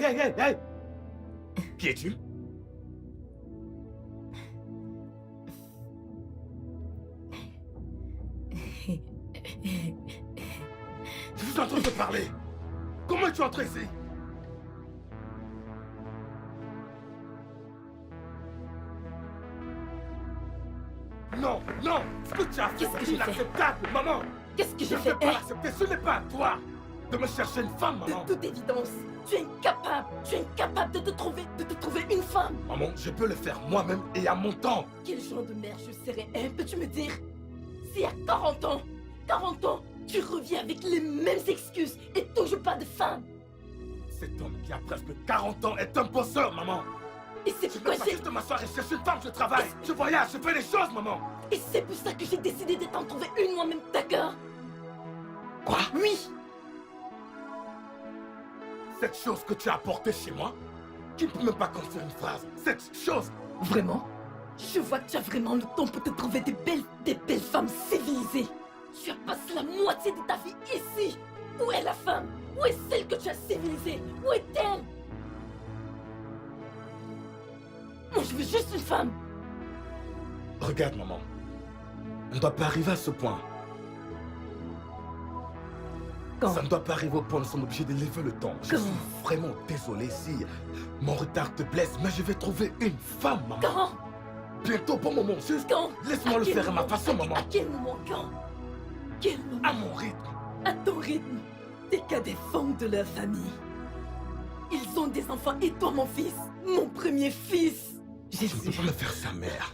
Hey! Qui es-tu? Je vous entends te parler. Comment es-tu entré ici? Non! Ce que tu as fait, c'est inacceptable, maman! Qu'est-ce que j'ai Je ne fait, peux pas l'accepter, ce n'est pas à toi de me chercher une femme, maman! De toute évidence, tu es incapable de te trouver une femme! Maman, je peux le faire moi-même et à mon temps! Quel genre de mère je serais, hein? Peux-tu me dire? Si à 40 ans, tu reviens avec les mêmes excuses et toujours pas de femme! Cet homme qui a presque 40 ans est un bosseur, maman! Et c'est Je ne pourquoi peux pas juste m'asseoir et chercher une femme, je travaille! Je voyage, je fais des choses, maman! Et c'est pour ça que j'ai décidé de t'en trouver une moi-même, d'accord? Quoi? Oui! Cette chose que tu as apportée chez moi, qui ne peut même pas construire une phrase, cette chose! Vraiment? Je vois que tu as vraiment le temps pour te trouver des belles femmes civilisées. Tu as passé la moitié de ta vie ici. Où est la femme? Où est celle que tu as civilisée? Où est-elle? Moi, je veux juste une femme. Regarde, maman. On ne doit pas arriver à ce point. Quand? Ça ne doit pas arriver au point où nous sommes obligés de lever le temps. Je Quand? suis vraiment désolé si mon retard te blesse, mais je vais trouver une femme, maman. Quand? Bientôt, bon moment, juste Quand? laisse-moi le faire à ma façon, maman. À quel moment? Quand? Quel moment? À mon rythme. À ton rythme. T'es qu'à des femmes de leur famille. Ils ont des enfants et toi, mon fils, mon premier fils. Je ne peux pas me faire ça, mère.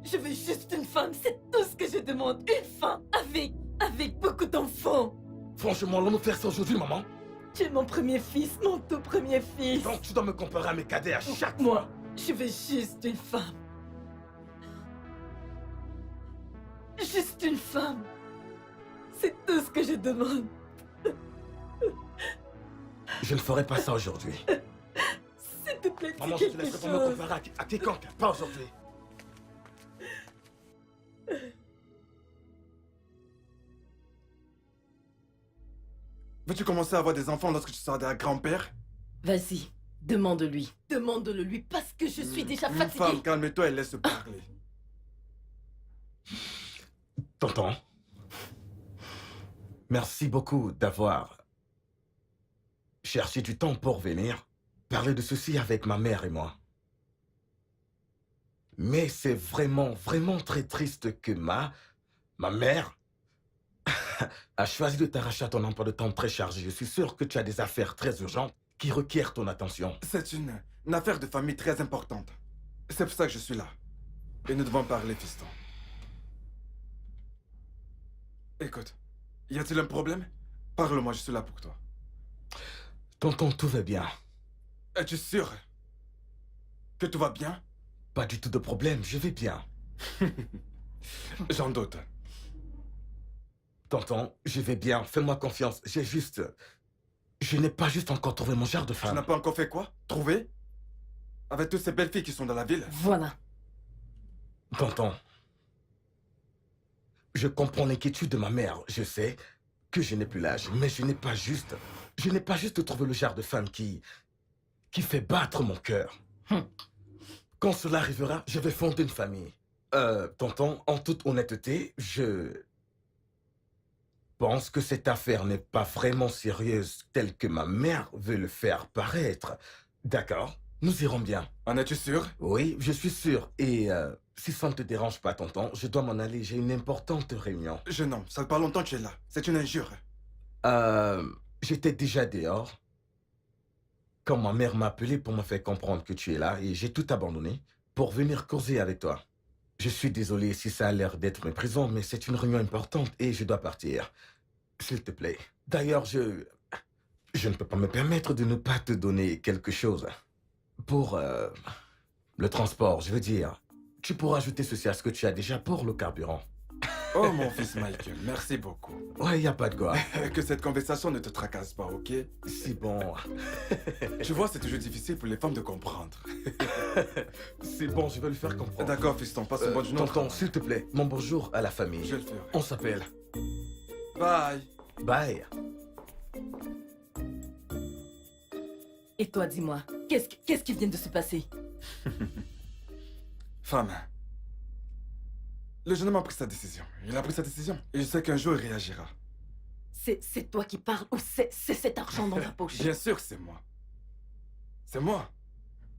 Je veux juste une femme, c'est tout ce que je demande. Une femme avec beaucoup d'enfants. Franchement, allons-nous faire ça aujourd'hui, maman? Tu es mon premier fils, mon tout premier fils. Donc tu dois me comparer à mes cadets à chaque fois. Moi, je veux juste une femme. Juste une femme. C'est tout ce que je demande. Je ne ferai pas ça aujourd'hui. S'il te plaît, dis Maman, je te quelque laisserai pas me chose. comparer à quiconque, pas aujourd'hui. Veux-tu commencer à avoir des enfants lorsque tu seras un grand-père? Vas-y, demande-lui. Demande-le-lui parce que je suis déjà Une fatiguée. femme, calme-toi et laisse parler. Tonton, merci beaucoup d'avoir cherché du temps pour venir parler de ceci avec ma mère et moi. Mais c'est vraiment très triste que ma mère a choisi de t'arracher à ton emploi de temps très chargé. Je suis sûr que tu as des affaires très urgentes qui requièrent ton attention. C'est une affaire de famille très importante. C'est pour ça que je suis là. Et nous devons parler, fiston. Écoute, y a-t-il un problème? Parle-moi, je suis là pour toi. Tonton, tout va bien. Es-tu sûr que tout va bien? Pas du tout de problème, je vais bien. J'en doute. Tonton, je vais bien, fais-moi confiance. Je n'ai pas juste encore trouvé mon genre de Tu femme. n'as pas encore fait quoi? Trouvé? Avec toutes ces belles filles qui sont dans la ville? Voilà. Tonton, je comprends l'inquiétude de ma mère. Je sais que je n'ai plus l'âge, mais je n'ai pas juste trouvé le genre de femme qui fait battre mon cœur. Quand cela arrivera, je vais fonder une famille. Tonton, en toute honnêteté, je pense que cette affaire n'est pas vraiment sérieuse telle que ma mère veut le faire paraître. D'accord, nous irons bien. En es-tu sûr? Oui, je suis sûr. Et si ça ne te dérange pas, tonton, je dois m'en aller. J'ai une importante réunion. Jeune homme, ça fait pas longtemps que tu es là. C'est une injure. J'étais déjà dehors quand ma mère m'a appelé pour me faire comprendre que tu es là et j'ai tout abandonné pour venir causer avec toi. Je suis désolé si ça a l'air d'être une prison, mais c'est une réunion importante et je dois partir. S'il te plaît. D'ailleurs, je ne peux pas me permettre de ne pas te donner quelque chose. Pour le transport, je veux dire. Tu pourras ajouter ceci à ce que tu as déjà pour le carburant. Oh mon fils Michael, merci beaucoup. Ouais, y a pas de quoi. Que cette conversation ne te tracasse pas, ok? C'est bon. Tu vois, c'est toujours difficile pour les femmes de comprendre. C'est bon, je vais le faire comprendre. D'accord, fiston, passe une bonne journée. au Tonton, travail. s'il te plaît, mon bonjour à la famille. Je le ferai. On s'appelle. Bye. Bye. Et toi, dis-moi, qu'est-ce qui vient de se passer? Femme, le jeune homme a pris sa décision. Il a pris sa décision. Et je sais qu'un jour, il réagira. C'est toi qui parles ou c'est cet argent dans ta poche? Bien sûr que c'est moi. C'est moi.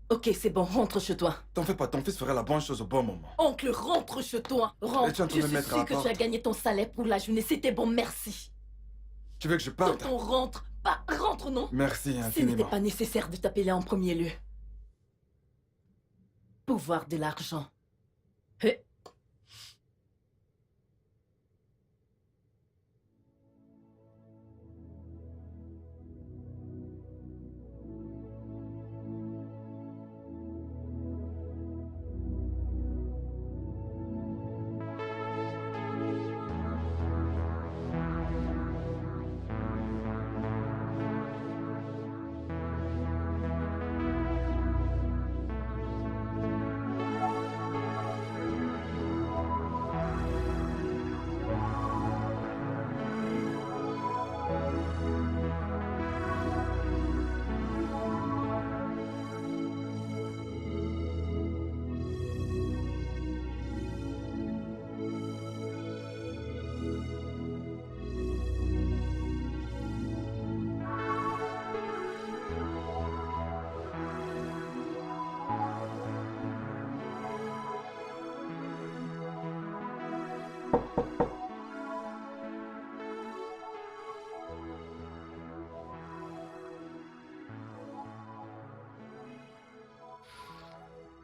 Ok, c'est bon, rentre chez toi. T'en fais pas, ton fils fera la bonne chose au bon moment. Oncle, rentre chez toi. Rentre. Et tu es en train Je de suis mettre à sûre que la tu as porte. gagné ton salaire pour la journée. C'était bon, merci. Tu veux que je parte? Quand on rentre, pas rentre, non? Merci Ce n'était infiniment. pas nécessaire de t'appeler en premier lieu. Pouvoir de l'argent. Hé.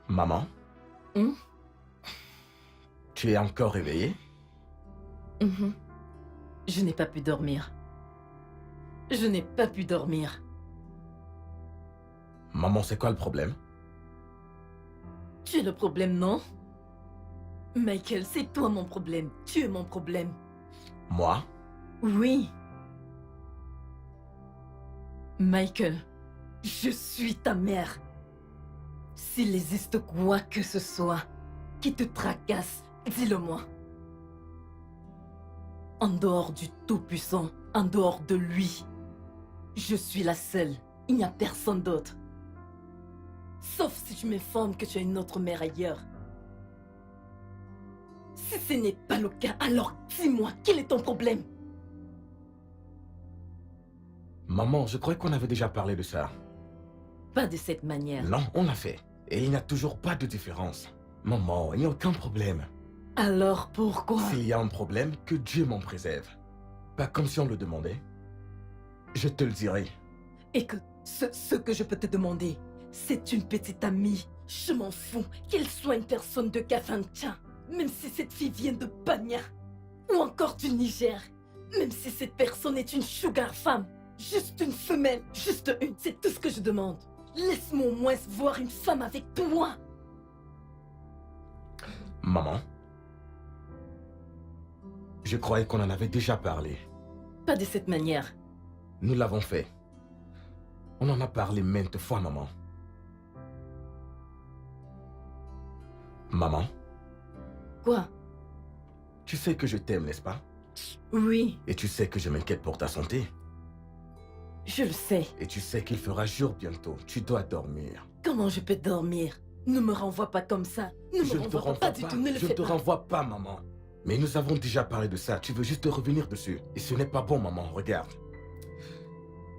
Maman, Hum? tu es encore réveillée? Mhm. Je n'ai pas pu dormir. Je n'ai pas pu dormir. Maman, c'est quoi le problème? Tu es le problème, non? Michael, c'est toi mon problème. Tu es mon problème. Moi? Oui. Michael, je suis ta mère. S'il existe quoi que ce soit qui te tracasse, dis-le-moi. En dehors du Tout-Puissant, en dehors de lui, je suis la seule. Il n'y a personne d'autre. Sauf si tu m'informes que tu as une autre mère ailleurs. Si ce n'est pas le cas, alors dis-moi, quel est ton problème? Maman, je croyais qu'on avait déjà parlé de ça. Pas de cette manière. Non, on l'a fait. Et il n'y a toujours pas de différence. Maman, il n'y a aucun problème. Alors pourquoi? S'il y a un problème, que Dieu m'en préserve. Pas comme si on me le demandait. Je te le dirai. Écoute, ce que je peux te demander, c'est une petite amie. Je m'en fous qu'elle soit une personne de Kafancha, même si cette fille vient de Banya, ou encore du Niger, même si cette personne est une sugar femme, juste une femelle, juste une, c'est tout ce que je demande. Laisse-moi au moins voir une femme avec toi. Maman, je croyais qu'on en avait déjà parlé. Pas de cette manière. Nous l'avons fait. On en a parlé maintes fois, maman. Maman, Quoi? tu sais que je t'aime, n'est-ce pas? Oui, Et tu sais que je m'inquiète pour ta santé. je le sais. Et tu sais qu'il fera jour bientôt. Tu dois dormir. Comment je peux dormir? Ne me renvoie pas comme ça. Ne Je me ne te renvoie pas du tout, ne le Je ne fais te pas. renvoie pas, maman. Mais nous avons déjà parlé de ça. Tu veux juste revenir dessus. Et ce n'est pas bon, maman. Regarde.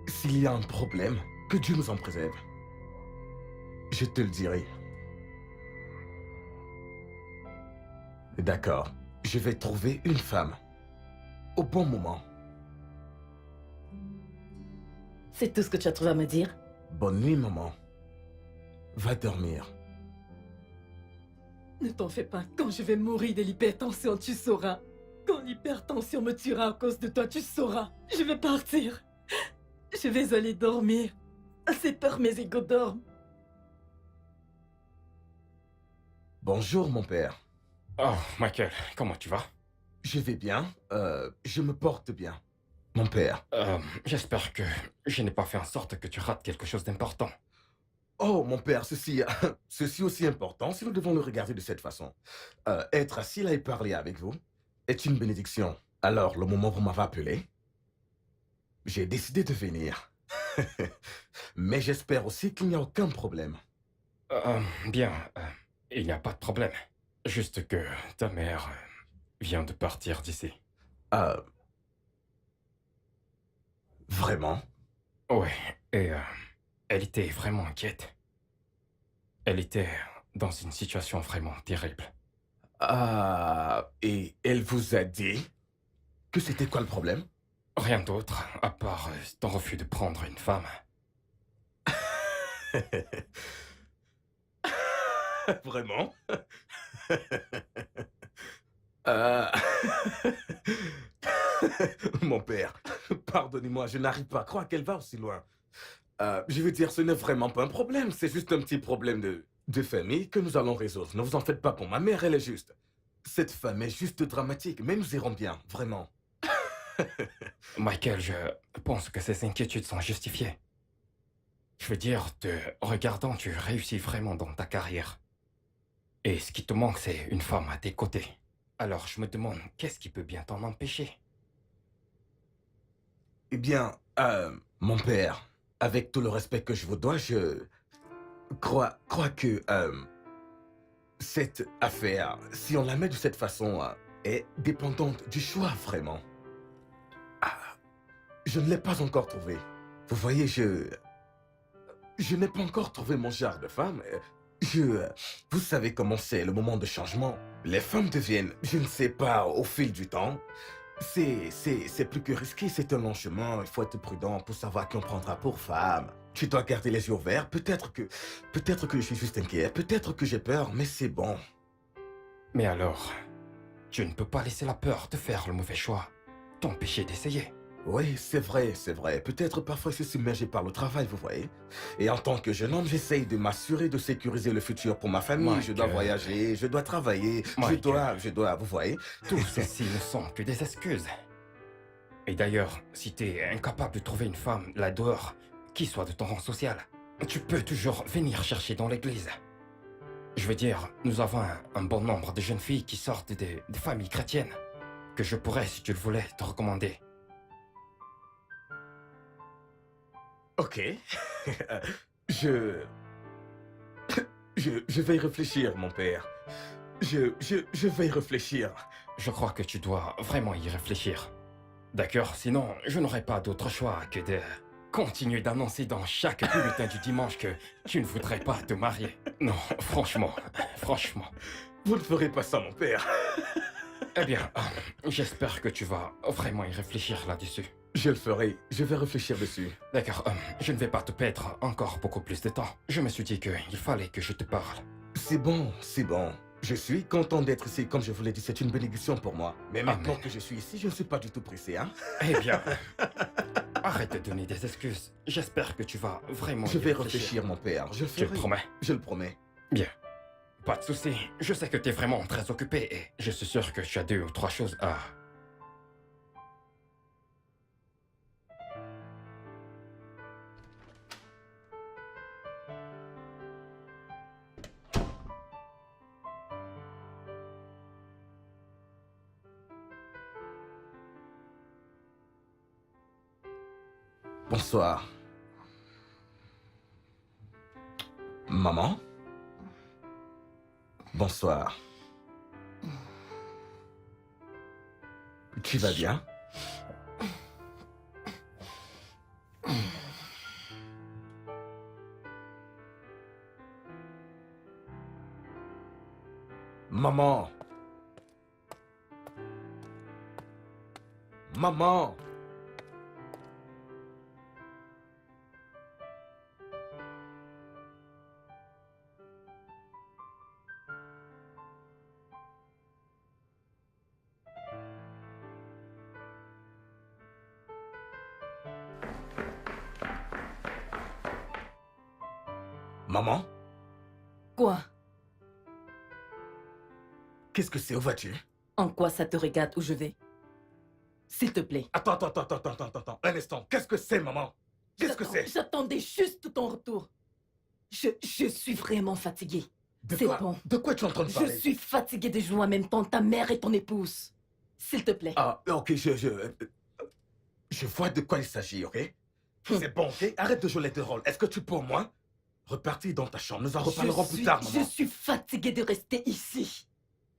S'il y a un problème, que Dieu nous en préserve. Je te le dirai. D'accord. Je vais trouver une femme. Au bon moment. C'est tout ce que tu as trouvé à me dire? Bonne nuit, maman. Va dormir. Ne t'en fais pas, quand je vais mourir de l'hypertension, tu sauras. Quand l'hypertension me tuera à cause de toi, tu sauras. Je vais partir. Je vais aller dormir. C'est peur, mes égaux dorment. Bonjour, mon père. Oh, Michael, comment tu vas? Je vais bien. Je me porte bien. Mon père. J'espère que je n'ai pas fait en sorte que tu rates quelque chose d'important. Oh, mon père, ceci aussi important si nous devons le regarder de cette façon. Être assis là et parler avec vous est une bénédiction. Alors, le moment où vous m'avez appelé, j'ai décidé de venir. Mais j'espère aussi qu'il n'y a aucun problème. Bien, il n'y a pas de problème. Juste que ta mère vient de partir d'ici. Ah, vraiment? Ouais, et elle était vraiment inquiète. Elle était dans une situation vraiment terrible. Ah, et elle vous a dit que c'était quoi le problème? Rien d'autre, à part ton refus de prendre une femme. Vraiment? Euh, Mon père, pardonnez-moi, je n'arrive pas à croire qu'elle va aussi loin. Je veux dire, ce n'est vraiment pas un problème, c'est juste un petit problème de famille que nous allons résoudre. Ne vous en faites pas pour ma mère, elle est juste. Cette femme est juste dramatique, mais nous irons bien, vraiment. Michael, je pense que ces inquiétudes sont justifiées. Je veux dire, te regardant, tu réussis vraiment dans ta carrière. Et ce qui te manque, c'est une femme à tes côtés. Alors je me demande, qu'est-ce qui peut bien t'en empêcher? Eh bien, mon père, avec tout le respect que je vous dois, je crois que cette affaire, si on la met de cette façon, est dépendante du choix, vraiment. Ah, je ne l'ai pas encore trouvé. Vous voyez, je n'ai pas encore trouvé mon genre de femme. Vous savez comment c'est, le moment de changement. Les femmes deviennent, je ne sais pas, au fil du temps. C'est plus que risqué, c'est un long chemin. Il faut être prudent pour savoir qui on prendra pour femme. Tu dois garder les yeux ouverts. Peut-être que je suis juste inquiet. Peut-être que j'ai peur, mais c'est bon. Mais alors, tu ne peux pas laisser la peur de faire le mauvais choix t'empêcher d'essayer. Oui, c'est vrai, c'est vrai. Peut-être parfois je suis submergé par le travail, vous voyez. Et en tant que jeune homme, j'essaye de m'assurer de sécuriser le futur pour ma famille. Je dois voyager, je dois travailler, je dois, vous voyez. Tout ceci ne sont que des excuses. Et d'ailleurs, si t'es incapable de trouver une femme là dehors, qui soit de ton rang social, tu peux toujours venir chercher dans l'église. Je veux dire, nous avons un bon nombre de jeunes filles qui sortent des familles chrétiennes, que je pourrais, si tu le voulais, te recommander. Ok. je vais y réfléchir, mon père. Je vais y réfléchir. Je crois que tu dois vraiment y réfléchir. D'accord, sinon, je n'aurai pas d'autre choix que de continuer d'annoncer dans chaque bulletin du dimanche que tu ne voudrais pas te marier. Non, franchement. Vous ne ferez pas ça, mon père. Eh bien, j'espère que tu vas vraiment y réfléchir là-dessus. Je le ferai. Je vais réfléchir dessus. D'accord, je ne vais pas te perdre encore beaucoup plus de temps. Je me suis dit qu'il fallait que je te parle. C'est bon, c'est bon. Je suis content d'être ici. Comme je vous l'ai dit, c'est une bénédiction pour moi. Mais maintenant que je suis ici, je ne suis pas du tout pressé, hein. Eh bien, arrête de donner des excuses. J'espère que tu vas vraiment Je y vais réfléchir, mon père. Je le ferai. Tu le promets? Je le promets. Bien. Pas de souci. Je sais que tu es vraiment très occupé et je suis sûr que tu as 2 ou 3 choses à... Bonsoir. Maman? Bonsoir. Tu vas bien? Maman! Maman! Maman? Quoi? Qu'est-ce que c'est? Où vas-tu? En quoi ça te regarde où je vais? S'il te plaît. Attends. Un instant. Qu'est-ce que c'est, maman? Qu'est-ce que c'est? J'attendais juste ton retour. Je suis vraiment fatiguée. C'est bon. De quoi tu es en train de parler? Je suis fatiguée de jouer en même temps ta mère et ton épouse. S'il te plaît. Ah, ok, je vois de quoi il s'agit, ok? C'est bon, ok? Arrête de jouer les deux rôles. Est-ce que tu peux au moins repartir dans ta chambre? Nous en reparlerons plus tard, Je maman. suis fatiguée de rester ici.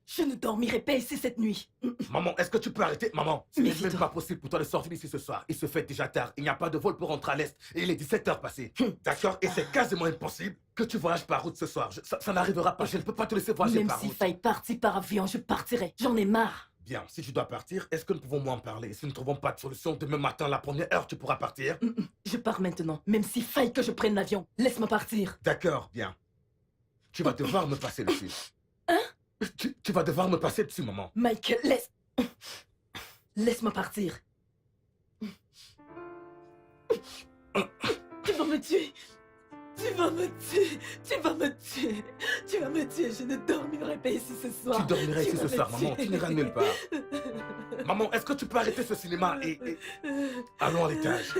Je ne dormirai pas ici cette nuit. Maman, est-ce que tu peux arrêter? Maman, ce Mais n'est même dis-toi. pas possible pour toi de sortir d'ici ce soir. Il se fait déjà tard. Il n'y a pas de vol pour rentrer à l'Est. Et il est 17h passé. D'accord? Et c'est quasiment impossible que tu voyages par route ce soir. Ça n'arrivera pas. Je ne peux pas te laisser voyager Même par s'il route. faille partir par avion, je partirai. J'en ai marre. Bien, si tu dois partir, est-ce que nous pouvons moins en parler? Si nous ne trouvons pas de solution, demain matin, à la première heure, tu pourras partir? Je pars maintenant. Même s'il faille que je prenne l'avion, laisse-moi partir. D'accord, bien. Tu vas devoir me passer dessus. Hein? Tu vas devoir me passer dessus, maman. Michael, laisse-moi partir. Tu vas me tuer. Tu vas me tuer. Tu vas me tuer. Tu vas me tuer. Je ne dormirai pas ici ce soir. Tu dormiras ici vas ce me soir, maman. tuer. Tu n'iras nulle part. Maman, est-ce que tu peux arrêter ce cinéma et allons à l'étage?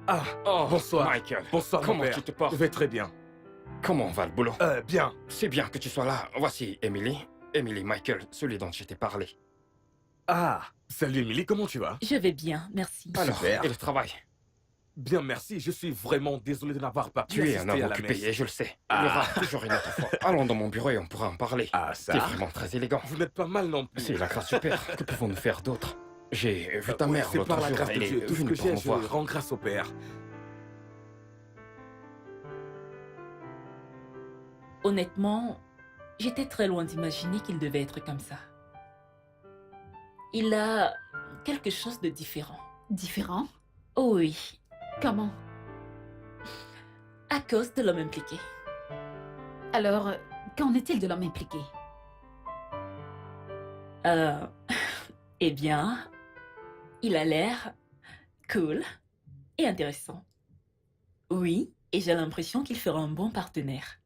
Ah, Oh, bonsoir. Michael. Bonsoir, mon Comment père. tu te portes? Je vais très bien. Comment va le boulot? Bien. C'est bien que tu sois là. Voici Emily. Emily Michael, celui dont je t'ai parlé. Ah, salut Emily, comment tu vas? Je vais bien, merci. Alors, Super. et le travail? Bien, merci. Je suis vraiment désolé de n'avoir pas pu Tu es assister un homme à la occupé messe. et je le sais. Il y aura toujours une autre fois. Allons dans mon bureau et on pourra en parler. Ah, T'es ça. vraiment très élégant. Vous n'êtes pas mal non plus. C'est la grâce du Père. Que pouvons-nous faire d'autre? J'ai vu ta Oui, mère c'est l'autre par la jour. grâce de Elle est Dieu. Tout ce venue que pour j'ai, me je voir. rends grâce au Père. Honnêtement, j'étais très loin d'imaginer qu'il devait être comme ça. Il a quelque chose de différent. Différent? Oh oui, Comment? à cause de l'homme impliqué. Alors, qu'en est-il de l'homme impliqué? Euh, eh bien, il a l'air cool et intéressant. Oui, et j'ai l'impression qu'il fera un bon partenaire.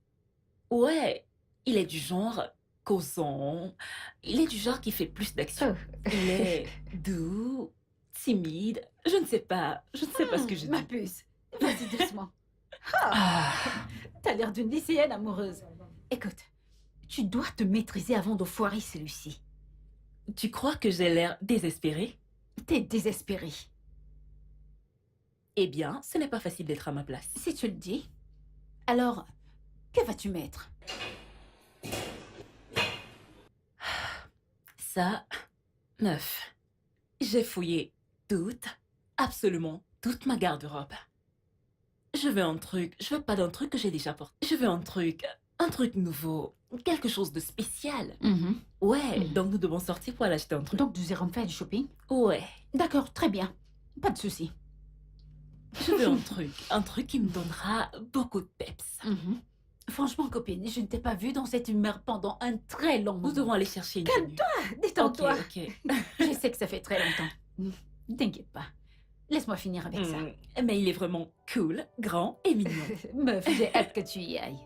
Ouais, il est du genre causant. Il est du genre qui fait plus d'action. Il est doux, timide. Je ne sais pas ce que je Ma dis. puce, vas-y doucement. Ah, T'as l'air d'une lycéenne amoureuse. Écoute, tu dois te maîtriser avant de foirer celui-ci. tu crois que j'ai l'air désespérée? T'es désespéré. Eh bien, ce n'est pas facile d'être à ma place. Si tu le dis. Alors, que vas-tu mettre? Ça, meuf, j'ai fouillé absolument toute ma garde-robe. Je veux un truc, je veux pas d'un truc que j'ai déjà porté. Je veux un truc nouveau, quelque chose de spécial. Ouais, Mhm. donc nous devons sortir pour aller acheter un truc. Donc, nous irons faire du shopping? Ouais, D'accord, très bien. Pas de souci. je veux un truc qui me donnera beaucoup de peps. Franchement, copine, je ne t'ai pas vue dans cette humeur pendant un très long moment. Nous devons aller chercher une Calme-toi, tenue. détends-toi. Ok. Je sais que ça fait très longtemps. T'inquiète pas. Laisse-moi finir avec ça. Mais il est vraiment cool, grand et mignon. Meuf, j'ai hâte que tu y ailles.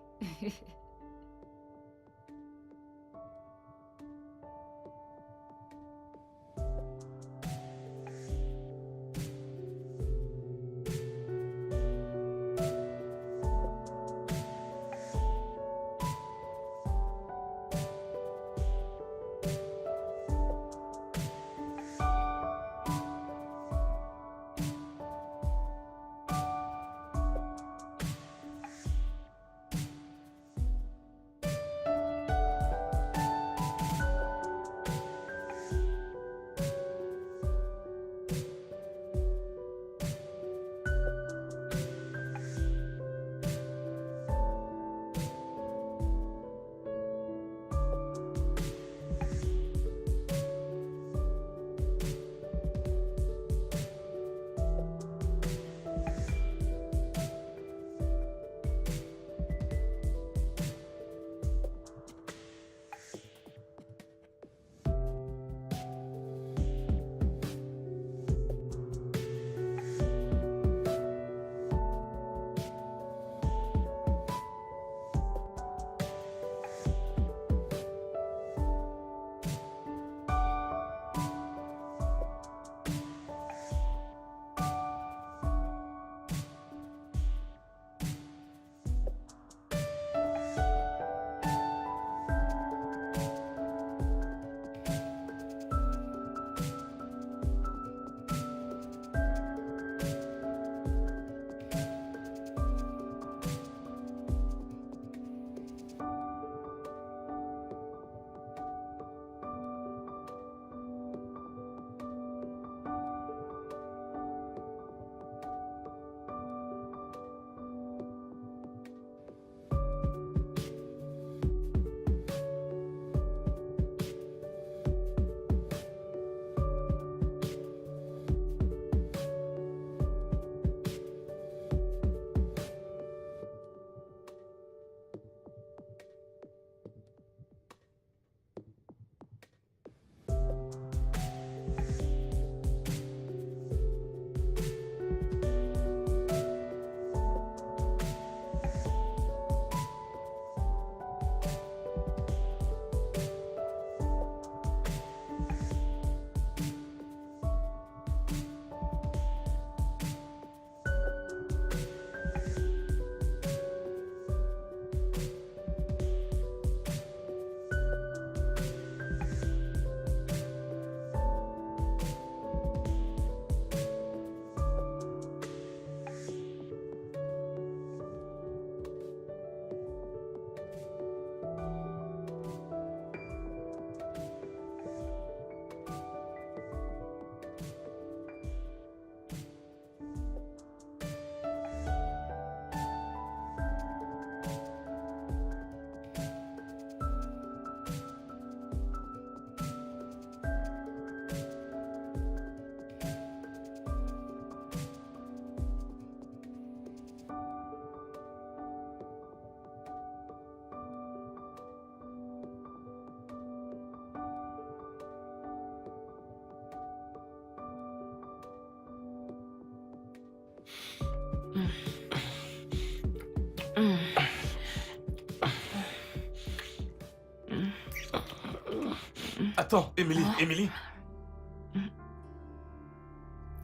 Attends, Émilie, Ah. Émilie.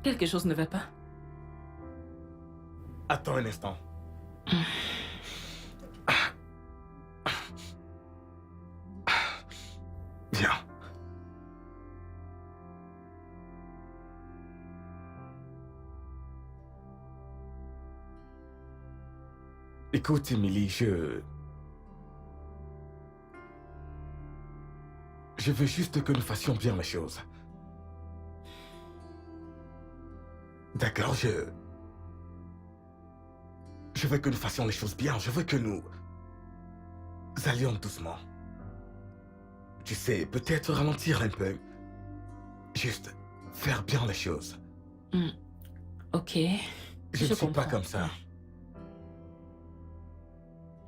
Quelque chose ne va pas. Attends un instant. Viens. Écoute, Émilie, je veux juste que nous fassions bien les choses. D'accord, je veux que nous fassions les choses bien. Je veux que nous allions doucement. Tu sais, peut-être ralentir un peu. Juste faire bien les choses. Ok. Je ne suis pas comprends. comme ça.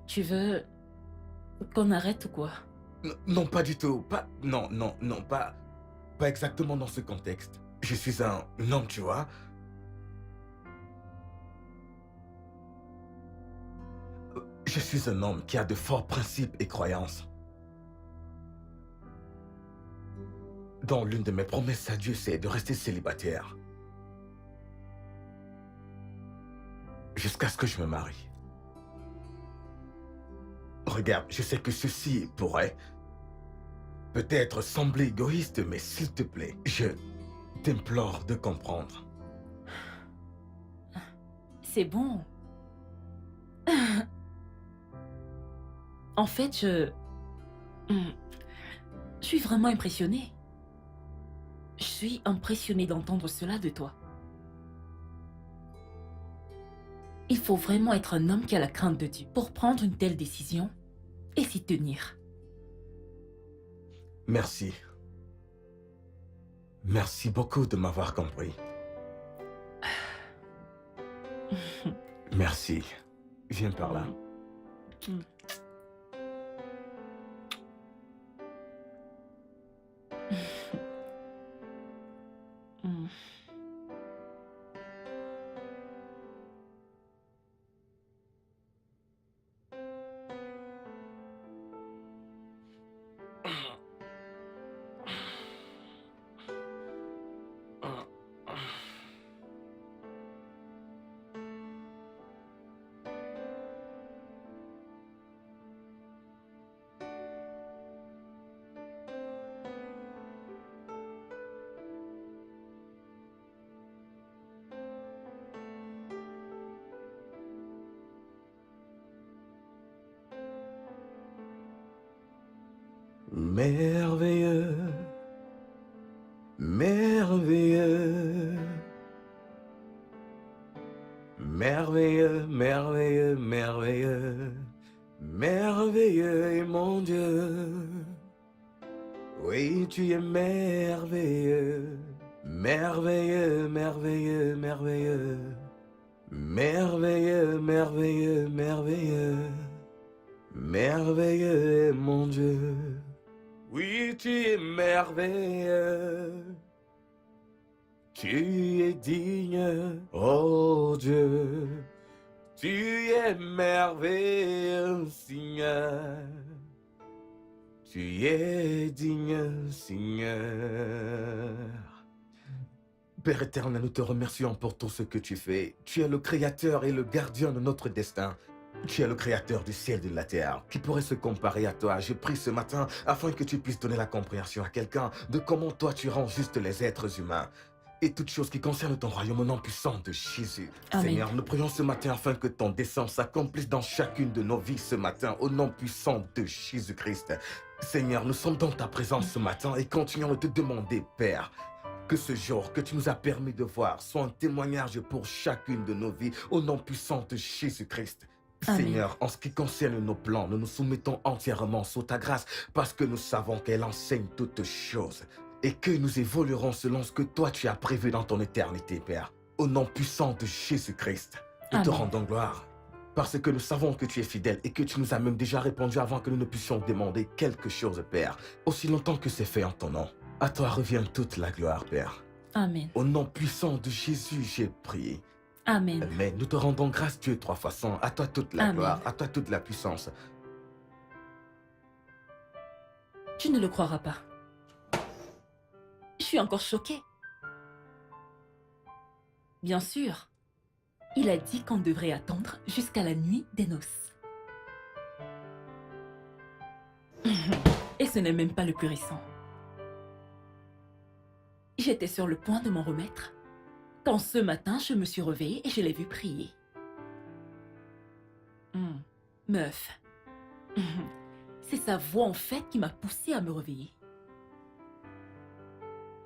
Tu veux qu'on arrête ou quoi? Non, pas du tout. Non, pas exactement dans ce contexte. Je suis un homme, tu vois. Je suis un homme qui a de forts principes et croyances. Dont l'une de mes promesses à Dieu, c'est de rester célibataire. Jusqu'à ce que je me marie. Regarde, je sais que ceci pourrait peut-être sembler égoïste, mais s'il te plaît, je t'implore de comprendre. C'est bon. En fait, je suis vraiment impressionnée. Je suis impressionnée d'entendre cela de toi. Il faut vraiment être un homme qui a la crainte de Dieu pour prendre une telle décision et s'y tenir. Merci. Merci beaucoup de m'avoir compris. Merci. Viens par là. Merveilleux, merveilleux, merveilleux, merveilleux, merveilleux, merveilleux est mon Dieu. Oui, tu es merveilleux, merveilleux, merveilleux, merveilleux, merveilleux, merveilleux, merveilleux, merveilleux est mon Dieu. Oui, tu es merveilleux. Tu es digne, oh Dieu. Tu es merveilleux, Seigneur. Tu es digne, Seigneur. Père éternel, nous te remercions pour tout ce que tu fais. Tu es le créateur et le gardien de notre destin. Tu es le créateur du ciel et de la terre. Qui pourrait se comparer à toi? Je prie ce matin afin que tu puisses donner la compréhension à quelqu'un de comment toi tu rends juste les êtres humains. Et toutes choses qui concernent ton royaume au nom puissant de Jésus. Amen. Seigneur, nous prions ce matin afin que ton dessein s'accomplisse dans chacune de nos vies ce matin au nom puissant de Jésus-Christ. Seigneur, nous sommes dans ta présence ce matin et continuons de te demander, Père, que ce jour que tu nous as permis de voir soit un témoignage pour chacune de nos vies au nom puissant de Jésus-Christ. Amen. Seigneur, en ce qui concerne nos plans, nous nous soumettons entièrement sous ta grâce parce que nous savons qu'elle enseigne toutes choses et que nous évoluerons selon ce que toi tu as prévu dans ton éternité, Père. Au nom puissant de Jésus-Christ, nous te Amen. rendons gloire parce que nous savons que tu es fidèle et que tu nous as même déjà répondu avant que nous ne puissions demander quelque chose, Père, aussi longtemps que c'est fait en ton nom. À toi revient toute la gloire, Père. Amen. Au nom puissant de Jésus, j'ai prié. Amen. Mais nous te rendons grâce, Dieu, 3 fois 100. À toi toute la Amen. gloire, à toi toute la puissance. Tu ne le croiras pas. Tu es encore choquée? Bien sûr. Il a dit qu'on devrait attendre jusqu'à la nuit des noces. Et ce n'est même pas le plus récent. J'étais sur le point de m'en remettre quand ce matin je me suis réveillée et je l'ai vu prier. Meuf. C'est sa voix en fait qui m'a poussée à me réveiller.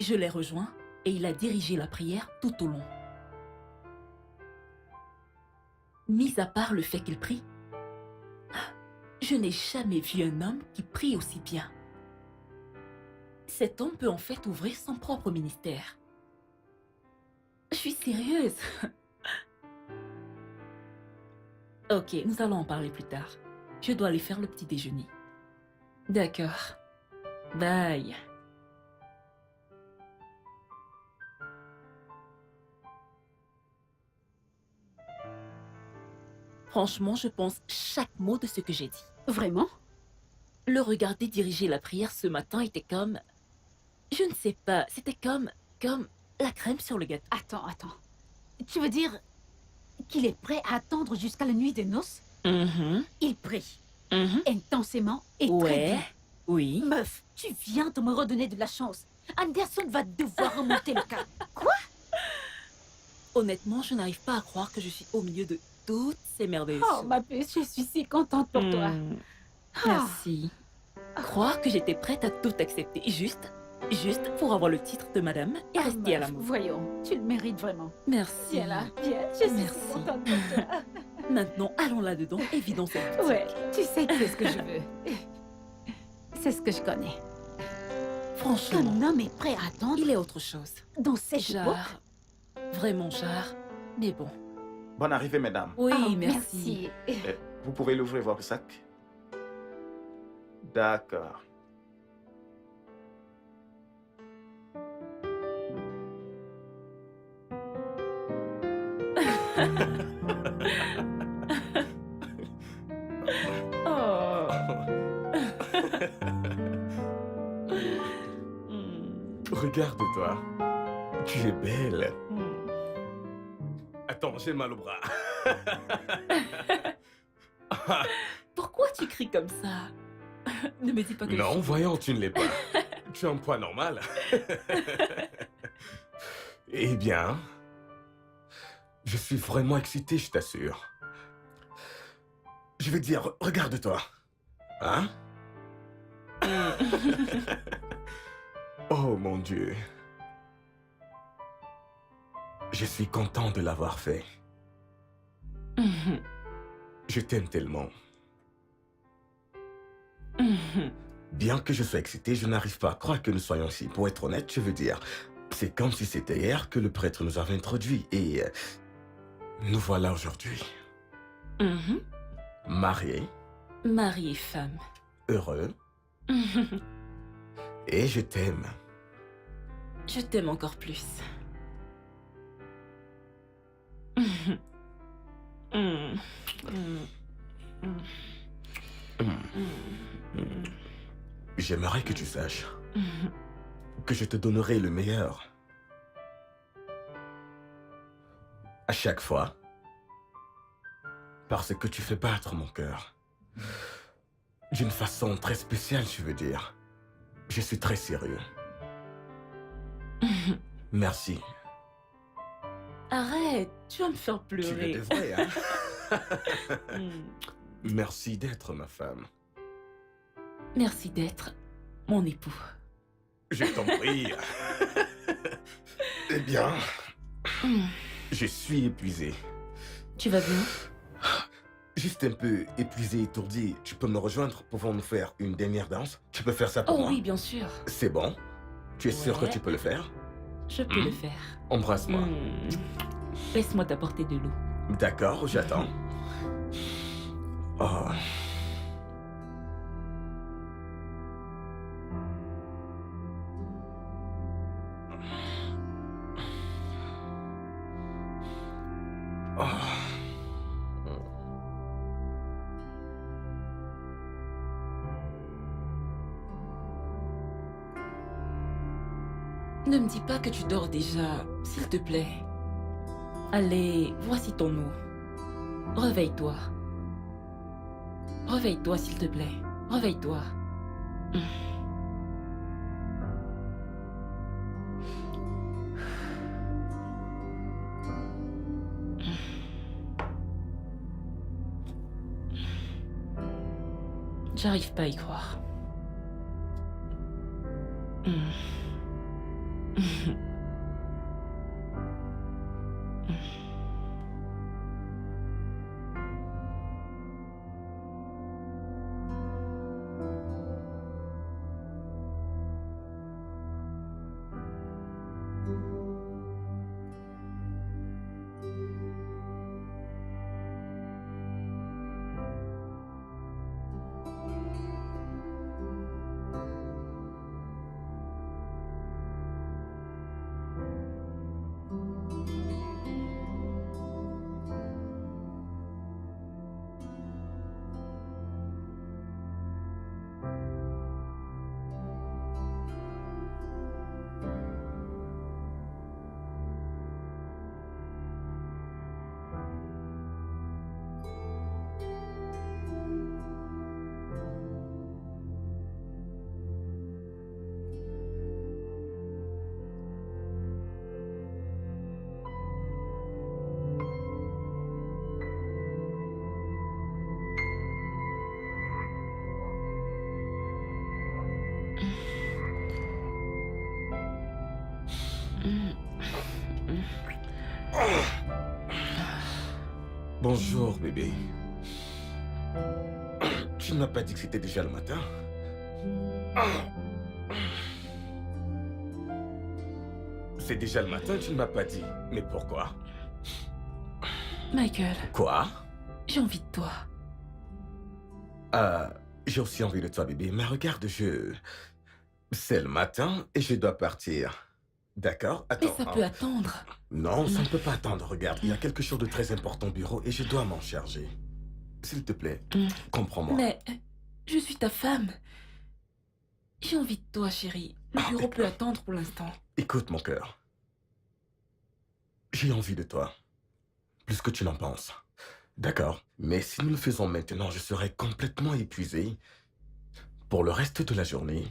Je l'ai rejoint et il a dirigé la prière tout au long. Mis à part le fait qu'il prie, je n'ai jamais vu un homme qui prie aussi bien. Cet homme peut en fait ouvrir son propre ministère. Je suis sérieuse. Ok, nous allons en parler plus tard. Je dois aller faire le petit déjeuner. D'accord. Bye. Franchement, je pense chaque mot de ce que j'ai dit. Vraiment? Le regarder diriger la prière ce matin était comme... Je ne sais pas, c'était comme la crème sur le gâteau. Attends. Tu veux dire qu'il est prêt à attendre jusqu'à la nuit des noces? Il prie intensément et très bien. Oui. Meuf, tu viens de me redonner de la chance. Anderson va devoir remonter le cas. Quoi? Honnêtement, je n'arrive pas à croire que je suis au milieu de toutes ces merveilleuses Oh, choses. ma puce, je suis si contente pour toi. Merci. Croire que j'étais prête à tout accepter, juste pour avoir le titre de madame et rester à meuf, l'amour. voyons, tu le mérites vraiment. Merci. Viens là, viens, je suis Merci. si contente pour toi. Maintenant, allons là-dedans et vidons cette boutique. Ouais, tu sais que c'est ce que je veux. C'est ce que je connais. Franchement, Qu'un homme est prêt à attendre il est autre chose. dans cette époque. Jarre. Vraiment jarre. Mais bon. Bonne arrivée, mesdames. Oui, Oh, merci. Vous pouvez l'ouvrir votre sac. D'accord. Oh. Regarde-toi. Tu es belle. Attends, j'ai mal au bras. Pourquoi tu cries comme ça? Ne me dis pas que Non, je... voyons, tu ne l'es pas. Tu as un poids normal. Eh bien, je suis vraiment excité, je t'assure. Je veux dire, regarde-toi. Hein? Oh mon Dieu. Je suis content de l'avoir fait. Je t'aime tellement. Bien que je sois excité, je n'arrive pas à croire que nous soyons ici. Pour être honnête, je veux dire, c'est comme si c'était hier que le prêtre nous avait introduits et nous voilà aujourd'hui. Mariés, Mari et femme. heureux, et je t'aime. Je t'aime encore plus. J'aimerais que tu saches que je te donnerai le meilleur. À chaque fois. Parce que tu fais battre mon cœur. D'une façon très spéciale, je veux dire. Je suis très sérieux. Merci. Arrête, tu vas me faire Tu le pleurer. devrais, hein? Merci d'être ma femme. Merci d'être mon époux. Je t'en prie. Eh bien, je suis épuisé. Tu vas bien? Juste un peu épuisé, étourdi. Tu peux me rejoindre? Pouvons-nous faire une dernière danse? Tu peux faire ça pour Oh moi? oui, bien sûr. C'est bon? Tu es sûr que Ouais. tu peux le faire? Je peux le faire. Embrasse-moi. Laisse-moi t'apporter de l'eau. D'accord, j'attends. Oh. Ne me dis pas que tu dors déjà, s'il te plaît. Allez, voici ton eau. Réveille-toi. Réveille-toi, s'il te plaît. Réveille-toi. J'arrive pas à y croire. Bonjour, bébé. Tu ne m'as pas dit que c'était déjà le matin? C'est déjà le matin, tu ne m'as pas dit. Mais pourquoi? Michael, Quoi? j'ai envie de toi. J'ai aussi envie de toi, bébé. Mais regarde, c'est le matin et je dois partir. D'accord? Mais Attends. ça peut attendre. Non, ça ne peut pas attendre. Regarde, il y a quelque chose de très important au bureau et je dois m'en charger. S'il te plaît, comprends-moi. Mais je suis ta femme. J'ai envie de toi, chérie. Le bureau peut attendre pour l'instant. Écoute, mon cœur. J'ai envie de toi. Plus que tu n'en penses. D'accord? Mais si nous le faisons maintenant, je serai complètement épuisé pour le reste de la journée.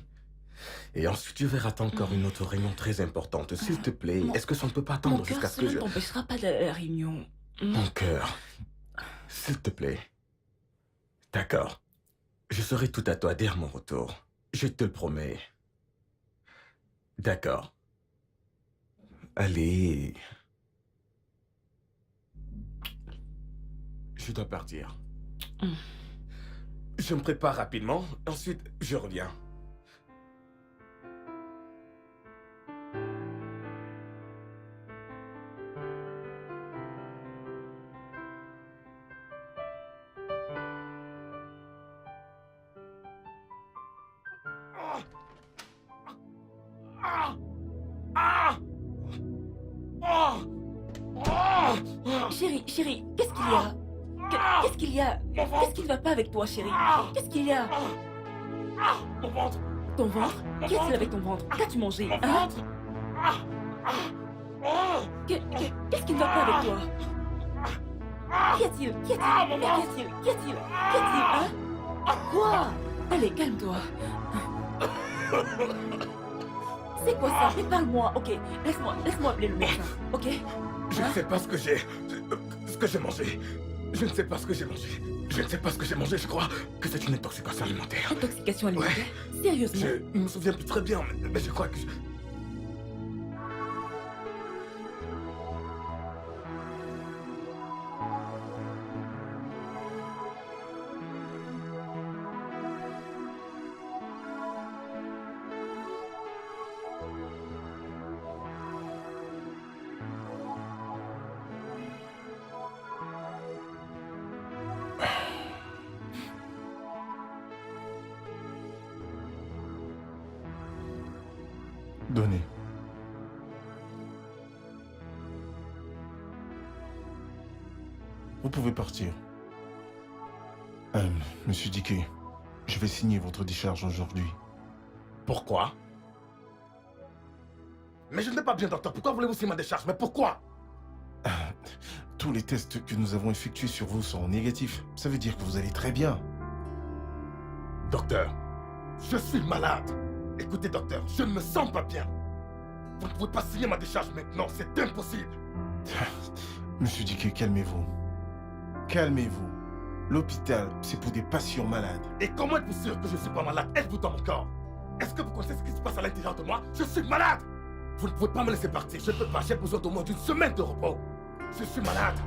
Et ensuite, je vais rater encore une autre réunion très importante. S'il te plaît, est-ce que ça ne peut pas Mon attendre cœur, jusqu'à ce que cela je... ne t'empêchera pas d'aller à la réunion. Mon cœur, s'il te plaît. D'accord. Je serai tout à toi dès mon retour. Je te le promets. D'accord. Allez. Je dois partir. Je me prépare rapidement, ensuite je reviens. Chérie, qu'est-ce qu'il y a? Qu'est-ce qu'il y a? Qu'est-ce qui ne va pas avec toi, chérie? Qu'est-ce qu'il y a? Mon ventre. Ton ventre? Qu'est-ce avec ton ventre? Qu'as-tu mangé? Mon Hein? ventre. Qu'est-ce qui ne va pas avec toi? Qu'y a-t-il? Qu'y a-t-il? Mais qu'y a-t-il? Qu'y a-t-il? Qu'y a-t-il? Hein? Quoi? Allez, calme-toi. C'est quoi ça? Mais parle-moi, ok? Laisse-moi appeler le médecin, ok? Je ne sais pas ce que j'ai mangé. Je ne sais pas ce que j'ai mangé. Je ne sais pas ce que j'ai mangé. Je crois que c'est une intoxication alimentaire. Intoxication alimentaire? Sérieusement? Je ne me souviens plus très bien, mais je crois que... Donnez. Vous pouvez partir. Monsieur Dickey, je vais signer votre décharge aujourd'hui. Pourquoi? Mais je ne vais pas bien, docteur. Pourquoi voulez-vous signer ma décharge? Mais pourquoi? Tous les tests que nous avons effectués sur vous sont négatifs. Ça veut dire que vous allez très bien. Docteur, je suis malade. Écoutez, docteur, je ne me sens pas bien. Vous ne pouvez pas signer ma décharge maintenant, c'est impossible. Monsieur Dickey, calmez-vous. Calmez-vous. L'hôpital, c'est pour des patients malades. Et comment êtes-vous sûr que je ne suis pas malade? Êtes-vous dans mon corps? Est-ce que vous connaissez ce qui se passe à l'intérieur de moi? Je suis malade. Vous ne pouvez pas me laisser partir. Je ne peux pas. J'ai besoin d'au moins d'une semaine de repos. Je suis malade.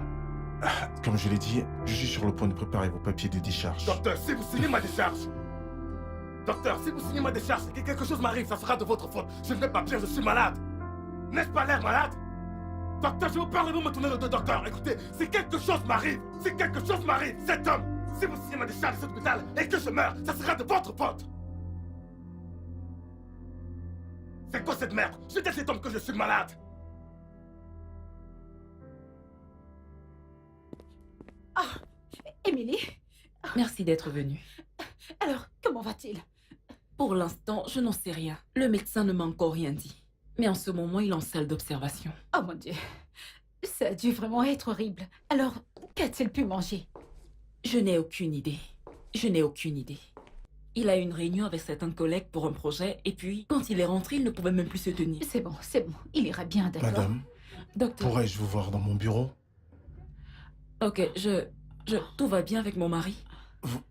Comme je l'ai dit, je suis sur le point de préparer vos papiers de décharge. Docteur, si vous signez ma décharge... Docteur, si vous signez ma décharge et que quelque chose m'arrive, ça sera de votre faute. Je ne vais pas bien, je suis malade. N'est-ce pas l'air malade? Docteur, je vous parle, vous me tournez le dos, docteur. Écoutez, si quelque chose m'arrive, cet homme, si vous signez ma décharge de cet hôpital et que je meurs, ça sera de votre faute. C'est quoi cette merde? Je dis à cet homme que je suis malade. Ah, Émilie, Merci d'être venue. alors, comment va-t-il? Pour l'instant, je n'en sais rien. Le médecin ne m'a encore rien dit. Mais en ce moment, il est en salle d'observation. Oh mon Dieu, ça a dû vraiment être horrible. Alors, qu'a-t-il pu manger? Je n'ai aucune idée. Je n'ai aucune idée. Il a eu une réunion avec certains collègues pour un projet, et puis, quand il est rentré, il ne pouvait même plus se tenir. C'est bon, il ira bien, d'accord? Madame, Docteur, pourrais-je vous voir dans mon bureau? ok, tout va bien avec mon mari?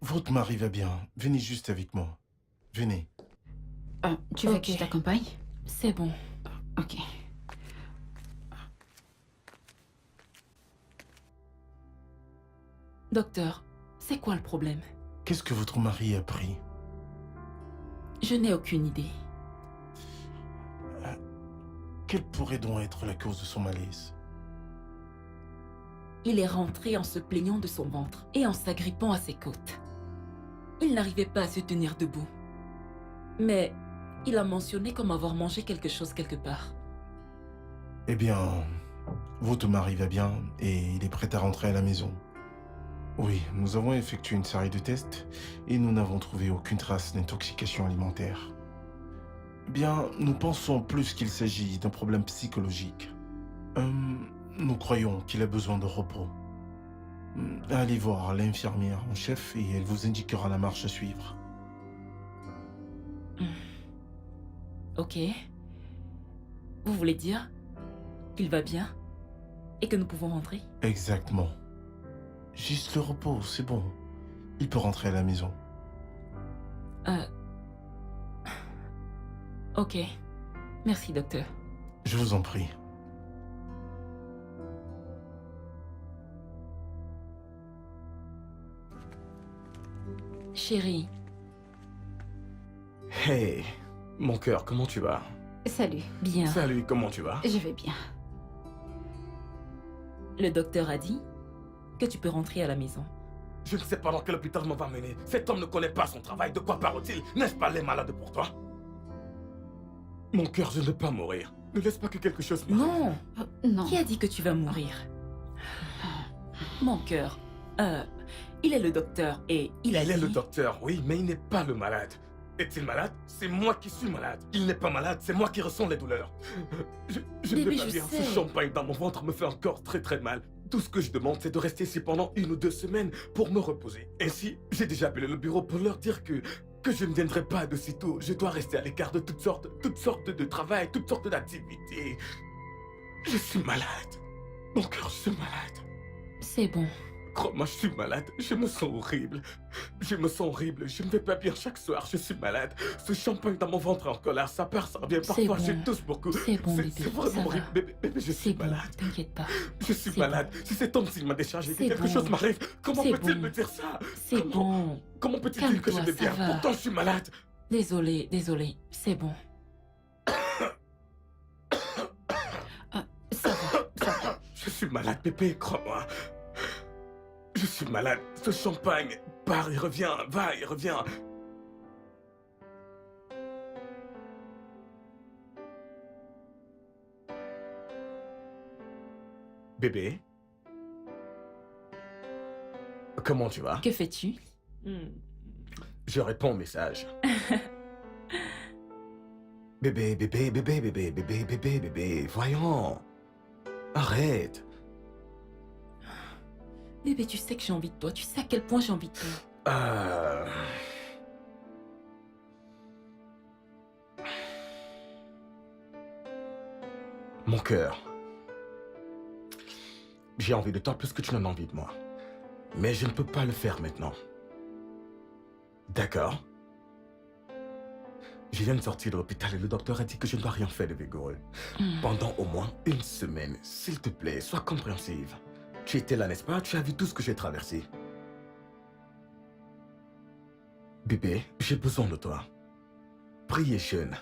Votre mari va bien. Venez juste avec moi. Venez. Tu veux Ok. que je t'accompagne? C'est bon. Ok. Docteur, c'est quoi le problème? Qu'est-ce que votre mari a pris? Je n'ai aucune idée. Quelle pourrait donc être la cause de son malaise? Il est rentré en se plaignant de son ventre et en s'agrippant à ses côtes. Il n'arrivait pas à se tenir debout. Mais il a mentionné comme avoir mangé quelque chose quelque part. Eh bien, votre mari va bien et il est prêt à rentrer à la maison. Oui, nous avons effectué une série de tests et nous n'avons trouvé aucune trace d'intoxication alimentaire. Bien, nous pensons plus qu'il s'agit d'un problème psychologique. Nous croyons qu'il a besoin de repos. Allez voir l'infirmière en chef et elle vous indiquera la marche à suivre. Ok. Vous voulez dire qu'il va bien et que nous pouvons rentrer? Exactement. Juste le repos, c'est bon. Il peut rentrer à la maison. Ok. Merci, docteur. Je vous en prie. Chérie, Hey, mon cœur, comment tu vas? Salut, bien. Salut, comment tu vas? je vais bien. Le docteur a dit que tu peux rentrer à la maison. Je ne sais pas dans quel hôpital m'en va mener. Cet homme ne connaît pas son travail. De quoi parle-t-il? N'est-ce pas les malades pour toi? Mon cœur, je ne veux pas mourir. Ne laisse pas que quelque chose m'arrive. Non! Non. Qui a dit que tu vas mourir? Mon cœur, il est le docteur et il a Il est dit... le docteur, oui, mais il n'est pas le malade. Est-il malade? C'est moi qui suis malade. Il n'est pas malade, c'est moi qui ressens les douleurs. Je ne Bébé, vais pas je bien. sais. Ce champagne dans mon ventre me fait encore très très mal. Tout ce que je demande, c'est de rester ici pendant 1 ou 2 semaines pour me reposer. Ainsi, j'ai déjà appelé le bureau pour leur dire que je ne viendrai pas de sitôt. Je dois rester à l'écart de toutes sortes de travail, toutes sortes d'activités. Je suis malade. Mon cœur, je suis malade. C'est bon. Crois-moi, je suis malade. Je me sens horrible. Je me sens horrible. Je ne vais pas bien chaque soir. Je suis malade. Ce champagne dans mon ventre est en colère. Ça part, ça revient. Parfois, bon. je tousse beaucoup. C'est bon, bébé, C'est vraiment ça horrible. va. Bébé, je C'est suis bon, malade. t'inquiète pas. Je suis C'est malade. bon. Si cet homme s'il m'a déchargé, que C'est quelque bon. chose m'arrive, comment C'est peut-il bon. me dire ça? C'est bon. Comment peut-il dire que je Calme-toi, vais bien? ça va. Pourtant, je suis malade. Désolé. C'est bon. Ça va. Je suis malade, bébé, crois-moi. Je suis malade. Ce champagne part et revient, va et revient. Bébé? Comment tu vas? Que fais-tu? Je réponds au message. Bébé, voyons. Arrête. Bébé, tu sais que j'ai envie de toi. Tu sais à quel point j'ai envie de toi. Mon cœur. J'ai envie de toi plus que tu n'en as envie de moi. Mais je ne peux pas le faire maintenant. D'accord? Je viens de sortir de l'hôpital et le docteur a dit que je ne dois rien faire de vigoureux. Pendant au moins 1 semaine. S'il te plaît, sois compréhensive. Tu étais là, n'est-ce pas? Tu as vu tout ce que j'ai traversé. Bébé, j'ai besoin de toi. Prie et jeûne.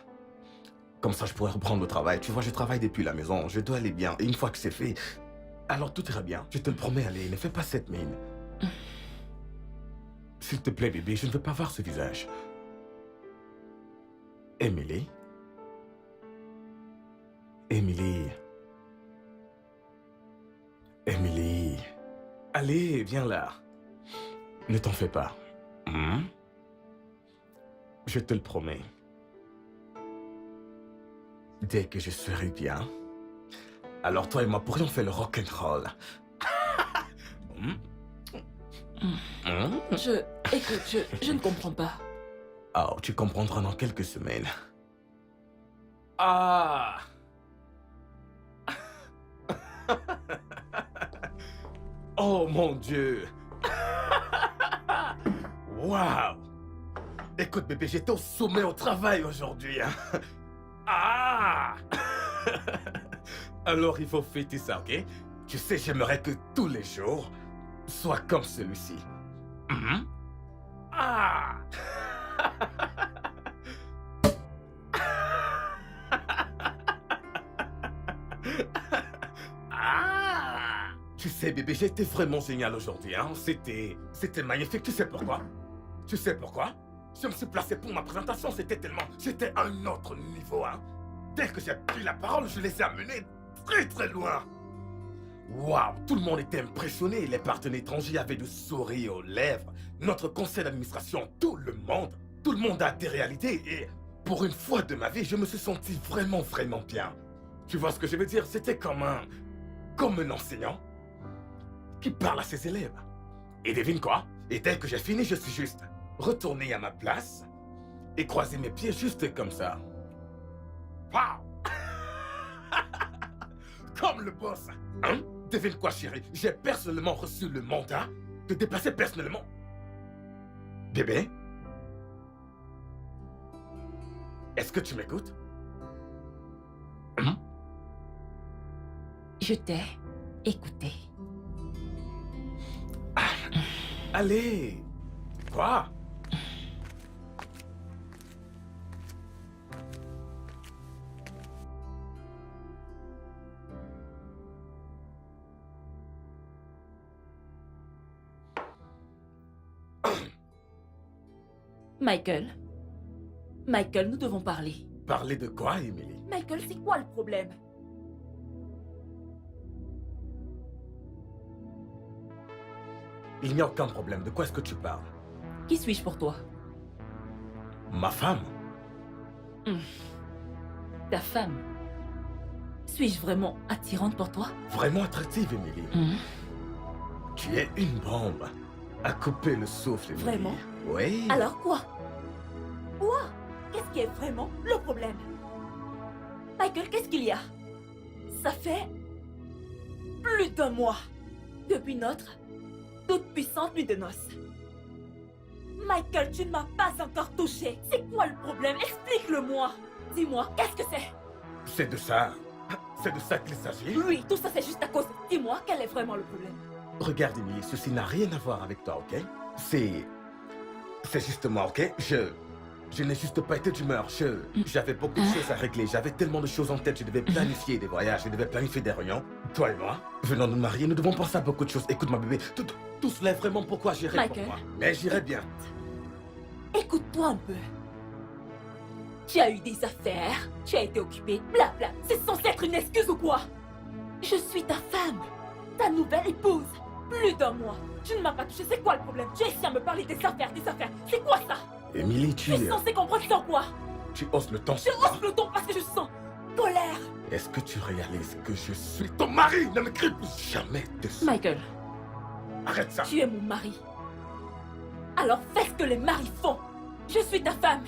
Comme ça, je pourrais reprendre le travail. Tu vois, je travaille depuis la maison. Je dois aller bien. Et une fois que c'est fait, alors tout ira bien. Je te le promets, allez, ne fais pas cette mine. S'il te plaît, bébé, je ne veux pas voir ce visage. Emily? Emily? Emily? Allez, viens là. Ne t'en fais pas. Je te le promets. Dès que je serai bien, alors toi et moi pourrions faire le rock'n'roll. Écoute, je ne comprends pas. Oh, tu comprendras dans quelques semaines. Ah! Oh mon Dieu! Waouh! Écoute bébé, j'étais au sommet au travail aujourd'hui. Hein? Ah! Alors il faut fêter ça, ok? Tu sais, j'aimerais que tous les jours soient comme celui-ci. Ah! Ah! Tu sais bébé, j'étais vraiment génial aujourd'hui, hein? C'était magnifique, tu sais pourquoi? Tu sais pourquoi? Je me suis placé pour ma présentation, c'était un autre niveau, hein? Dès que j'ai pris la parole, je les ai amenés très très loin. Waouh, tout le monde était impressionné, les partenaires étrangers avaient des sourires aux lèvres, notre conseil d'administration, tout le monde a des réalités et pour une fois de ma vie, je me suis senti vraiment vraiment bien. Tu vois ce que je veux dire? C'était comme un enseignant qui parle à ses élèves. Et devine quoi? Et dès que j'ai fini, je suis juste retourné à ma place et croisé mes pieds juste comme ça. Waouh! Comme le boss, hein? Devine quoi, chérie? J'ai personnellement reçu le mandat de déplacer personnellement. Bébé? Est-ce que tu m'écoutes? Je t'ai écouté. Allez! Quoi? Michael, nous devons parler. Parler de quoi, Emily? Michael, c'est quoi le problème? Il n'y a aucun problème. De quoi est-ce que tu parles? Qui suis-je pour toi? Ma femme? Ta femme? Suis-je vraiment attirante pour toi? Vraiment attractive, Emily. Tu es une bombe. À couper le souffle, Emily. Vraiment? Oui. Alors quoi? Quoi? Qu'est-ce qui est vraiment le problème? Michael, qu'est-ce qu'il y a? Ça fait plus d'1 mois depuis notre toute puissante nuit de noces. Michael, tu ne m'as pas encore touché. C'est quoi le problème? Explique-le-moi. Dis-moi, qu'est-ce que c'est? C'est de ça. C'est de ça qu'il s'agit. Oui, tout ça c'est juste à cause. Dis-moi, quel est vraiment le problème? Regarde, Emily, ceci n'a rien à voir avec toi, ok? C'est justement, ok? Je n'ai juste pas été d'humeur. J'avais beaucoup de choses à régler. J'avais tellement de choses en tête. Je devais planifier des voyages. Je devais planifier des réunions. Toi et moi, venons de nous marier, nous devons penser à beaucoup de choses. Écoute, ma bébé, tout cela est vraiment pourquoi j'irai pour Michael. moi. Mais j'irai bien. Écoute-toi un peu. Tu as eu des affaires, tu as été occupé, blabla. C'est censé être une excuse ou quoi? Je suis ta femme, ta nouvelle épouse. Plus d'1 mois. Tu ne m'as pas touché, c'est quoi le problème? Tu as essayé à me parler des affaires. C'est quoi ça? Emily, Tu es censé comprendre sur quoi? Tu hausses le ton. Je hausse le ton parce que je sens colère. Est-ce que tu réalises que je suis ton mari? Ne me crie plus jamais dessus. Michael, Arrête ça. tu es mon mari. Alors fais ce que les maris font. Je suis ta femme.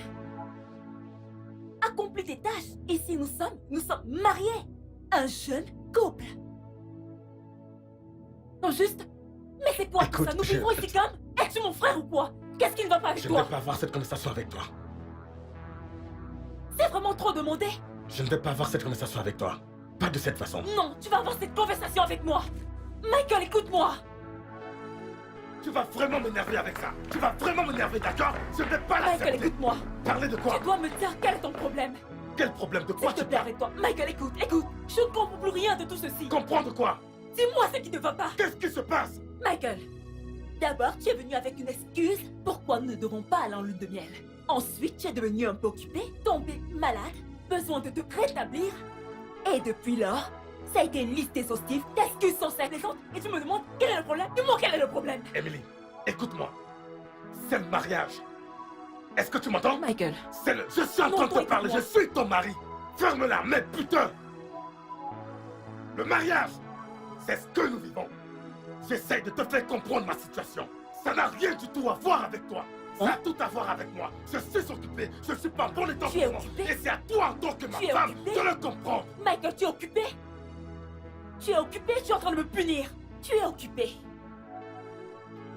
Accomplis tes tâches. Ici, nous sommes mariés. Un jeune couple. Non, juste. Mais c'est quoi tout Écoute, ça? Nous je- vivons ici comme? Es-tu mon frère ou quoi? Qu'est-ce qui ne va pas avec Je ne toi? vais pas avoir cette conversation avec toi. C'est vraiment trop demandé. Je ne vais pas avoir cette conversation avec toi. Pas de cette façon. Non, tu vas avoir cette conversation avec moi. Michael, écoute-moi. Tu vas vraiment m'énerver avec ça. Tu vas vraiment m'énerver, d'accord? Je ne vais pas Michael, l'accepter. écoute-moi. Parler de quoi? Tu dois me dire quel est ton problème. Quel problème? De S'il quoi te tu plaît, parles? arrête-toi. Michael, écoute. Je ne comprends plus rien de tout ceci. Comprendre quoi? Dis-moi ce qui ne va pas. Qu'est-ce qui se passe? Michael, d'abord, tu es venu avec une excuse pourquoi nous ne devons pas aller en lune de miel. Ensuite, tu es devenu un peu occupé, tombé malade, besoin de te rétablir. Et depuis lors, ça a été une liste exhaustive d'excuses sans cesse plaisantes. Et tu me demandes quel est le problème? Dis-moi quel est le problème. Emily, écoute-moi. C'est le mariage. Est-ce que tu m'entends? Michael, C'est le... Je suis en Non, train de toi, te parler. Je écoute-moi. suis ton mari. Ferme-la, mais putain! Le mariage, c'est ce que nous vivons. J'essaye de te faire comprendre ma situation. Ça n'a rien du tout à voir avec toi. Ça a tout à voir avec moi. Je suis occupé. Je suis pas en bon état Tu es pour moi. occupé? Et c'est à toi, en tant que ma Tu es femme, occupé? de le comprendre. Michael, tu es occupé? Tu es occupé? Tu es en train de me punir. Tu es occupé.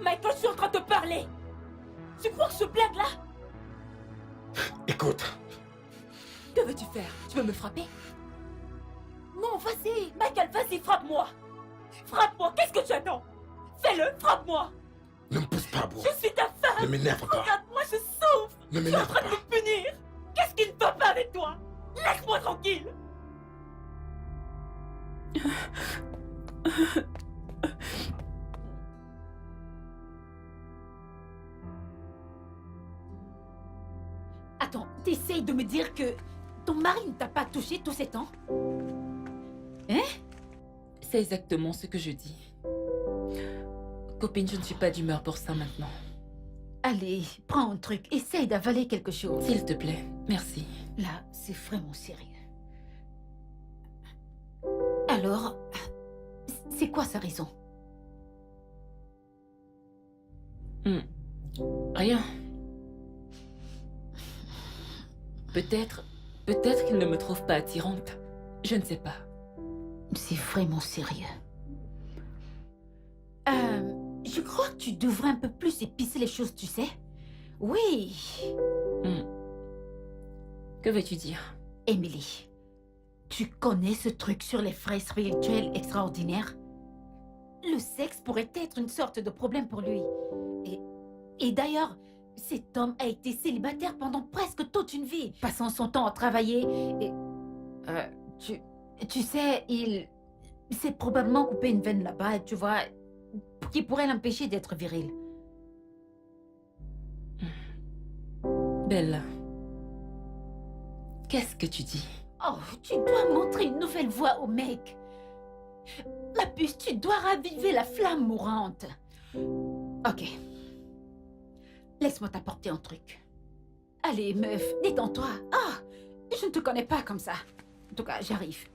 Michael, je suis en train de te parler. Tu crois que je blague là? Écoute, Que veux-tu faire? Tu veux me frapper? Non, vas-y. Michael, vas-y, frappe-moi. Frappe-moi, qu'est-ce que tu attends? Fais-le, frappe-moi. ne me pousse pas à bout. Je suis ta femme. Ne m'énerve pas. Regarde-moi, je souffre. Ne Tu es en m'énerve train de pas. me punir. Qu'est-ce qui ne va pas avec toi? Laisse-moi tranquille. Attends, t'essayes de me dire que ton mari ne t'a pas touché tous ces temps? C'est exactement ce que je dis. Copine, je ne suis pas d'humeur pour ça maintenant. Allez, prends un truc, essaye d'avaler quelque chose. S'il te plaît, merci. Là, c'est vraiment sérieux. Alors, c'est quoi sa raison? Rien. Peut-être qu'il ne me trouve pas attirante. Je ne sais pas. C'est vraiment sérieux. Je crois que tu devrais un peu plus épicer les choses, tu sais? Oui. Que veux-tu dire? Emily, tu connais ce truc sur les frères spirituels extraordinaires? Le sexe pourrait être une sorte de problème pour lui. Et d'ailleurs, cet homme a été célibataire pendant presque toute une vie, passant son temps à travailler et... tu sais, il s'est probablement coupé une veine là-bas, tu vois, qui pourrait l'empêcher d'être viril. Bella, qu'est-ce que tu dis? Oh, tu dois montrer une nouvelle voie au mec. Ma puce, tu dois raviver la flamme mourante. Ok. Laisse-moi t'apporter un truc. Allez, meuf, détends-toi. Ah, je ne te connais pas comme ça. En tout cas, j'arrive.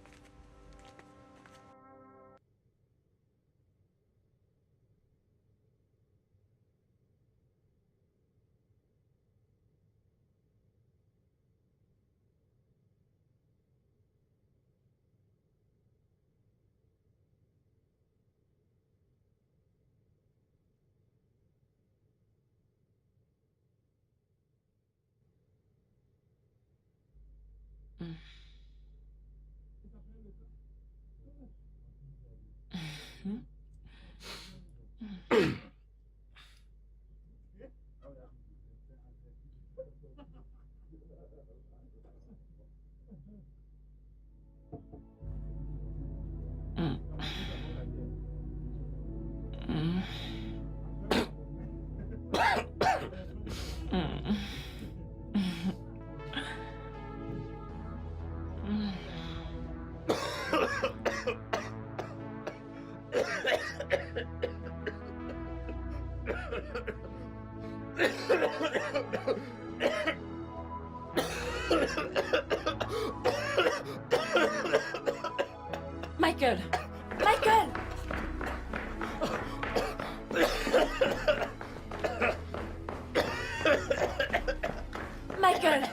Michael!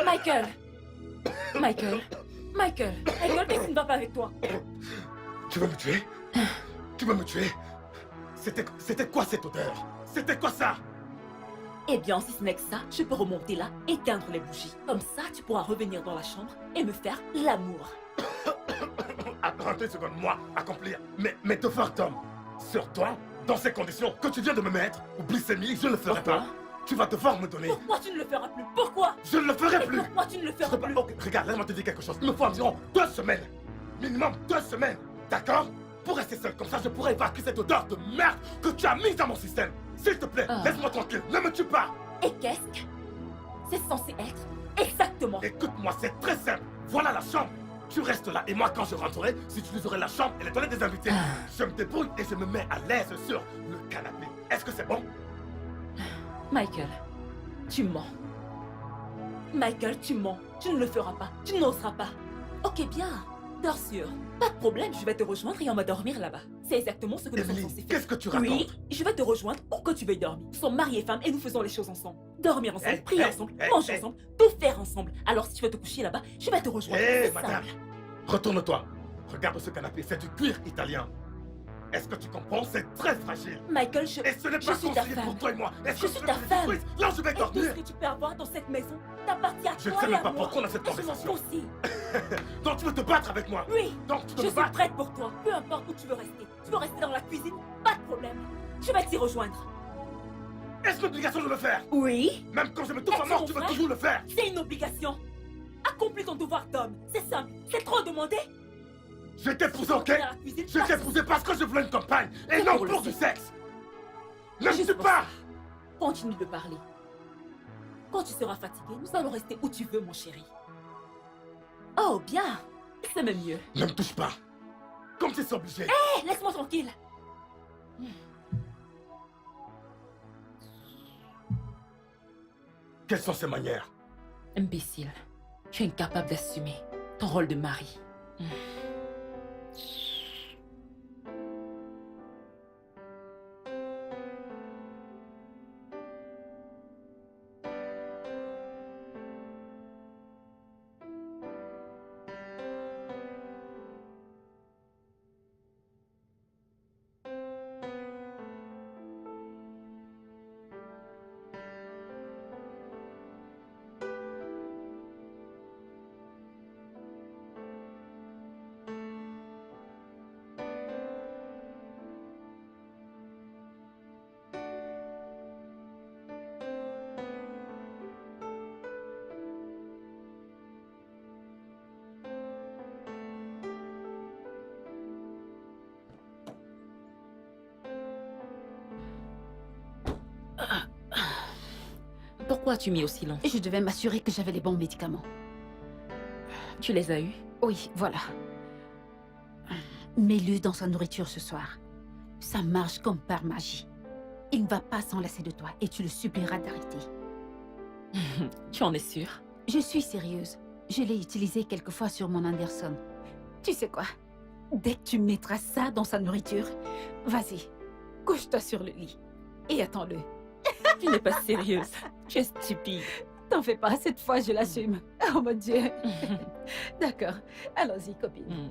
Michael! Michael! Michael! Michael, qu'est-ce qui ne va pas avec toi? Tu veux me tuer? Tu veux me tuer? C'était quoi cette odeur? C'était quoi ça? Eh bien, si ce n'est que ça, je peux remonter là, éteindre les bougies. Comme ça, tu pourras revenir dans la chambre et me faire l'amour. Attends 2 secondes, moi, accomplir mes devoirs d'homme. Sur toi, dans ces conditions que tu viens de me mettre, oublie ces nuits, je ne le ferai Pourquoi? pas. Tu vas devoir me donner. Pourquoi tu ne le feras plus? Pourquoi? Je ne le ferai Et plus. pourquoi tu ne le Je feras peux pas- plus? Ok, regarde, laisse-moi te dire quelque chose. Il me faut environ 2 semaines. Minimum 2 semaines. D'accord? Pour rester seul comme ça, je pourrais évacuer cette odeur de merde que tu as mise dans mon système. S'il te plaît, Ah. laisse-moi tranquille. Ne me tue pas. Et qu'est-ce que c'est censé être? Exactement. Écoute-moi, c'est très simple. Voilà la chambre. Tu restes là et moi, quand je rentrerai, j'utiliserai la chambre et les toilettes des invités. Je me débrouille et je me mets à l'aise sur le canapé. Est-ce que c'est bon? Michael, tu mens. Michael, tu mens. Tu ne le feras pas. Tu n'oseras pas. Ok, bien. Dors sûr. Pas de problème, je vais te rejoindre et on va dormir là-bas. C'est exactement ce que nous sommes Emily, censés faire. qu'est-ce que tu racontes? Oui, je vais te rejoindre pour que tu veuilles dormir. Nous sommes mariés et femmes et nous faisons les choses ensemble. Dormir ensemble, Hey, prier hey, ensemble, hey, manger hey. ensemble, tout faire ensemble. Alors si tu veux te coucher là-bas, je vais te rejoindre. Hé, C'est madame, simple. retourne-toi. Regarde ce canapé, c'est du cuir italien. Est-ce que tu comprends? C'est très fragile. Michael, Et ce n'est je pas suis ta conseillé pour femme. toi et moi. Est-ce Je que suis tu ta veux que je femme. détruise? Là, je vais Et tout dormir. ce que tu peux avoir dans cette maison t'appartient à Je ne toi sais et même à pas moi. pourquoi on a cette Et je m'en conversation. fous aussi. Donc tu veux te battre avec moi? Oui, Donc tu je veux me suis battre? prête pour toi. Peu importe où tu veux rester. Tu veux rester dans la cuisine? Pas de problème. Je vais t'y rejoindre. Est-ce une obligation de le faire? Oui, Même quand je me trouve Est-ce à mort, mon tu veux frère? toujours le faire. c'est une obligation. Accomplis ton devoir d'homme. C'est simple. C'est trop demandé. Je t'ai épousé, ok? Dans la cuisine, Je t'ai épousé parce que je voulais une compagne et C'est non pour le pour du sexe. sexe. Ne me Juste tue pour pas. ça. Continue de parler. Quand tu seras fatigué, nous allons rester où tu veux, mon chéri. Oh, bien. C'est même mieux. Ne me touche pas. Comme si c'est obligé. Hé, laisse-moi tranquille. Quelles sont ces manières? Imbécile. Tu es incapable d'assumer ton rôle de mari. Pourquoi as-tu mis au silence? Je devais m'assurer que j'avais les bons médicaments. Tu les as eus? Oui, voilà. Mets-le dans sa nourriture ce soir. Ça marche comme par magie. Il ne va pas s'en lasser de toi et tu le supplieras d'arrêter. Tu en es sûre? Je suis sérieuse. Je l'ai utilisé quelquefois sur mon Anderson. Tu sais quoi? Dès que tu mettras ça dans sa nourriture, vas-y, couche-toi sur le lit et attends-le. Tu n'es pas sérieuse. Tu es stupide. T'en fais pas, cette fois je l'assume. Oh mon Dieu. D'accord, allons-y copine.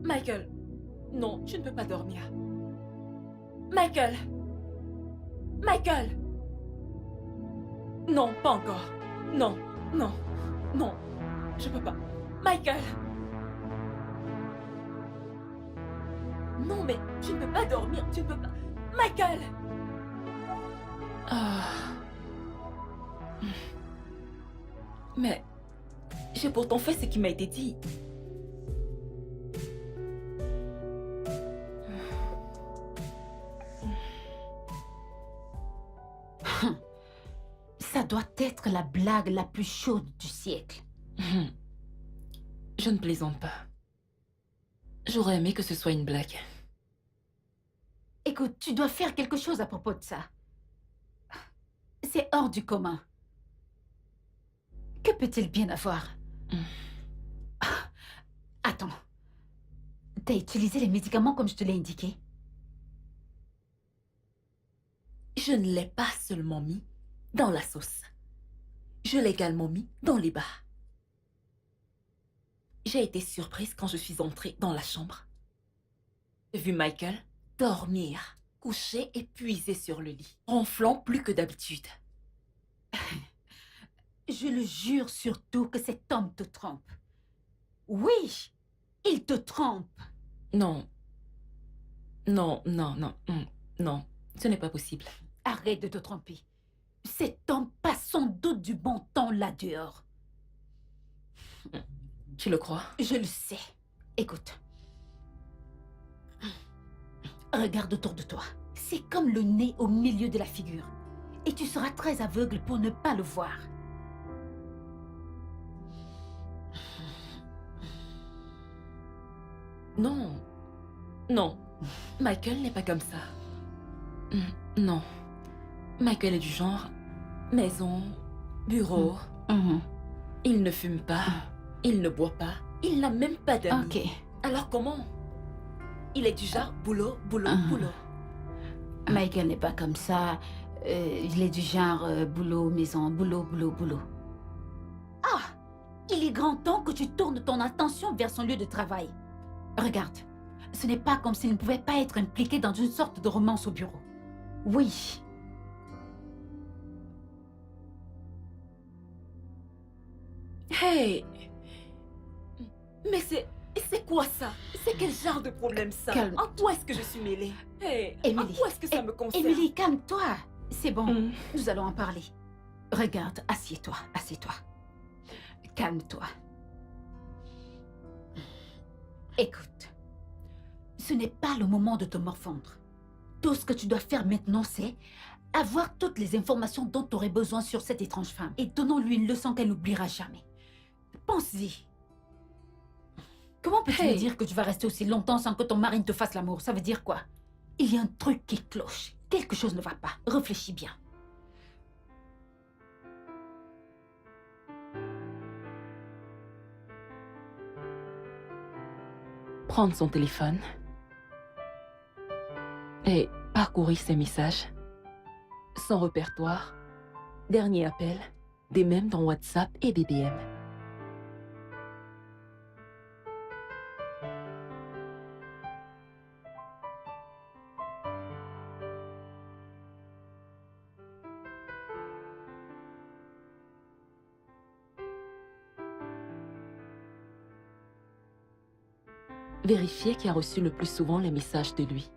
Michael, non, tu ne peux pas dormir. Michael! Michael! Non, pas encore. Non, non, non, je peux pas. Michael! Non, mais tu ne peux pas dormir, tu ne peux pas... Michael! Ah. Mais j'ai pourtant fait ce qui m'a été dit. Ça doit être la blague la plus chaude du siècle. Je ne plaisante pas. J'aurais aimé que ce soit une blague. Écoute, tu dois faire quelque chose à propos de ça. C'est hors du commun. Que peut-il bien avoir? Attends. T'as utilisé les médicaments comme je te l'ai indiqué? Je ne l'ai pas seulement mis dans la sauce. Je l'ai également mis dans les bas. J'ai été surprise quand je suis entrée dans la chambre. J'ai vu Michael dormir, couché épuisé sur le lit, ronflant plus que d'habitude. Je le jure surtout que cet homme te trompe. Oui, il te trompe. Non. Non, non, non, non. Ce n'est pas possible. Arrête de te tromper. Cet homme passe sans doute du bon temps là dehors. Tu le crois? Je le sais. Écoute. Regarde autour de toi. C'est comme le nez au milieu de la figure. Et tu seras très aveugle pour ne pas le voir. Non. Non. Michael n'est pas comme ça. Non. Michael est du genre maison, bureau. Il ne fume pas. Il ne boit pas. Il n'a même pas d'amis. Ok. Alors comment? Il est du genre boulot, boulot, boulot. Michael n'est pas comme ça. Il est du genre boulot, maison, boulot, boulot, boulot. Ah! Il est grand temps que tu tournes ton attention vers son lieu de travail. Regarde, ce n'est pas comme s'il ne pouvait pas être impliqué dans une sorte de romance au bureau. Oui. Hey! Mais c'est quoi ça? C'est quel genre de problème ça? Calme. En quoi est-ce que je suis mêlée? Hey! En Emily. quoi est-ce que ça me concerne? Emily, calme-toi. C'est bon, nous allons en parler. Regarde, assieds-toi, assieds-toi. Calme-toi. Écoute, ce n'est pas le moment de te morfondre. Tout ce que tu dois faire maintenant, c'est avoir toutes les informations dont tu aurais besoin sur cette étrange femme et donnons-lui une leçon qu'elle n'oubliera jamais. Pense-y. Comment peux-tu me dire que tu vas rester aussi longtemps sans que ton mari ne te fasse l'amour? Ça veut dire quoi? Il y a un truc qui cloche. Quelque chose ne va pas. Réfléchis bien. Prendre son téléphone et parcourir ses messages, son répertoire, dernier appel, des mèmes dans WhatsApp et BBM. Vérifier qui a reçu le plus souvent les messages de lui.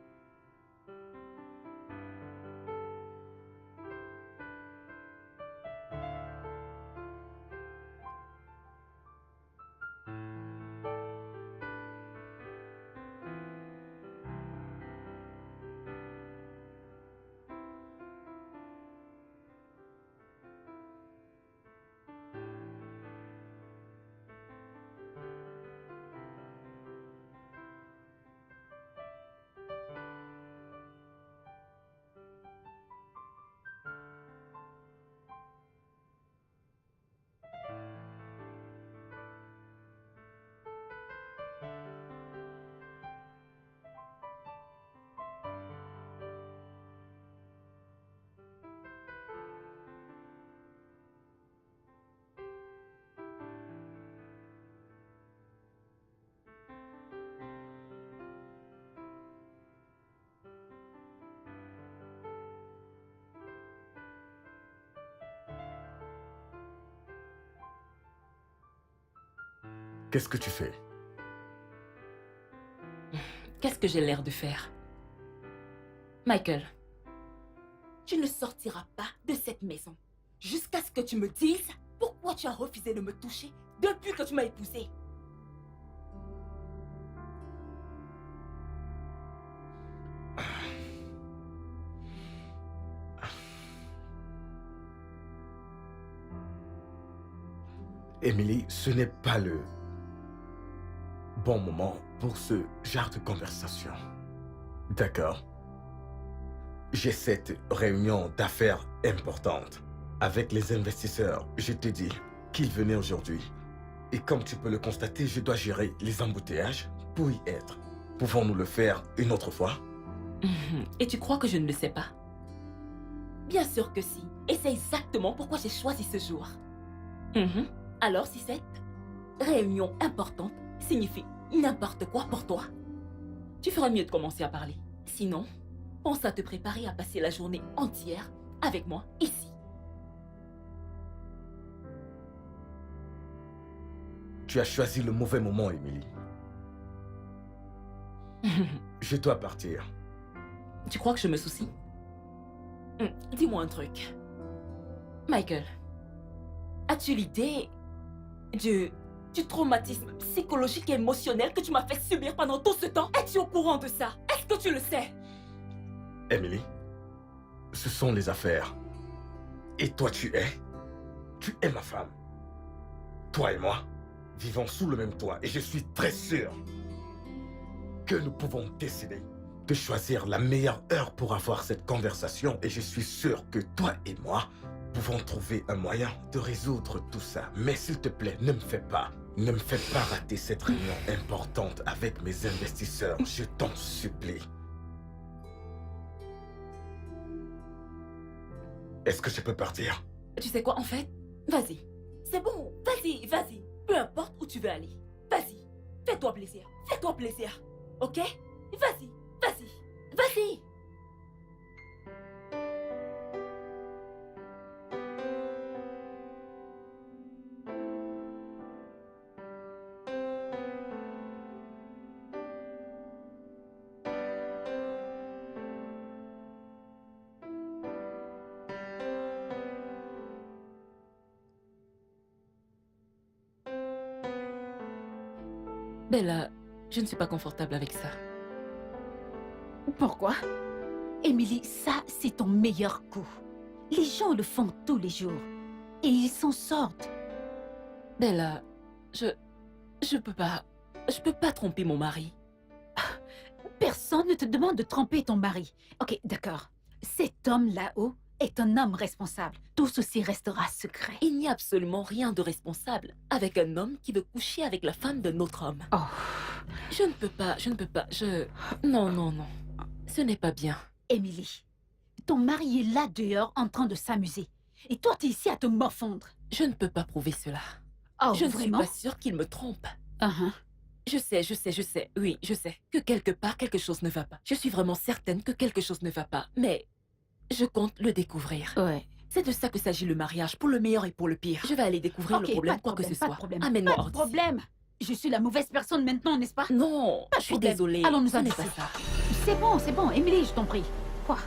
Qu'est-ce que que j'ai l'air de faire. Michael, Tu ne sortiras pas de cette maison jusqu'à ce que tu me dises pourquoi tu as refusé de me toucher depuis que tu m'as épousée. Emily, ce n'est pas le bon moment pour ce genre de conversation. D'accord. J'ai cette réunion d'affaires importante avec les investisseurs. Je te dis qu'ils venaient aujourd'hui. Et comme tu peux le constater, je dois gérer les embouteillages pour y être. Pouvons-nous le faire une autre fois? et tu crois que je ne le sais pas? Bien sûr que si. Et c'est exactement pourquoi j'ai choisi ce jour. Mhm. Alors si cette réunion importante signifie n'importe quoi pour toi, Tu feras mieux de commencer à parler. sinon, pense à te préparer à passer la journée entière avec moi ici. Tu as choisi le mauvais moment, Emily. Je dois partir. Tu crois que je me soucie? Dis-moi un truc. Michael, As-tu l'idée du traumatisme psychologique et émotionnel que tu m'as fait subir pendant tout ce temps? Es-tu au courant de ça? Est-ce que tu le sais? Emily, ce sont les affaires. Et toi, tu es ma femme. Toi et moi vivons sous le même toit et je suis très sûr que nous pouvons décider de choisir la meilleure heure pour avoir cette conversation et je suis sûr que toi et moi pouvons trouver un moyen de résoudre tout ça. Mais s'il te plaît, ne me fais pas rater cette réunion importante avec mes investisseurs. Je t'en supplie. Est-ce que je peux partir? Tu sais quoi, en fait? Vas-y. C'est bon. Vas-y, vas-y. Peu importe où tu veux aller. Vas-y. Fais-toi plaisir. Fais-toi plaisir. Ok? Vas-y. Vas-y. Vas-y. Bella, je ne suis pas confortable avec ça. Pourquoi? Émilie, ça, c'est ton meilleur coup. Les gens le font tous les jours. Et ils s'en sortent. Bella, je peux pas tromper mon mari. Personne ne te demande de tromper ton mari. Ok, d'accord. Cet homme là-haut est un homme responsable. Tout ceci restera secret. Il n'y a absolument rien de responsable avec un homme qui veut coucher avec la femme d'un autre homme. Oh, Je ne peux pas, Non, non, non. Ce n'est pas bien. Émilie, ton mari est là dehors en train de s'amuser. Et toi, t'es ici à te morfondre. Je ne peux pas prouver cela. Oh, Je ne vraiment? suis pas sûre qu'il me trompe. Uh-huh. Je sais, oui, je sais que quelque part quelque chose ne va pas. Je suis vraiment certaine que quelque chose ne va pas, mais je compte le découvrir. Ouais. C'est de ça que s'agit le mariage, pour le meilleur et pour le pire. Je vais aller découvrir Ok, le problème, pas de quoi que problème, ce pas de soit. problème. Amène-moi Pas hors de d'ici. problème. Je suis la mauvaise personne maintenant, n'est-ce pas? Non, Pas de je suis problème. désolée. Allons nous Ce n'est amuser. pas ça. C'est bon, Émilie, je t'en prie. Quoi?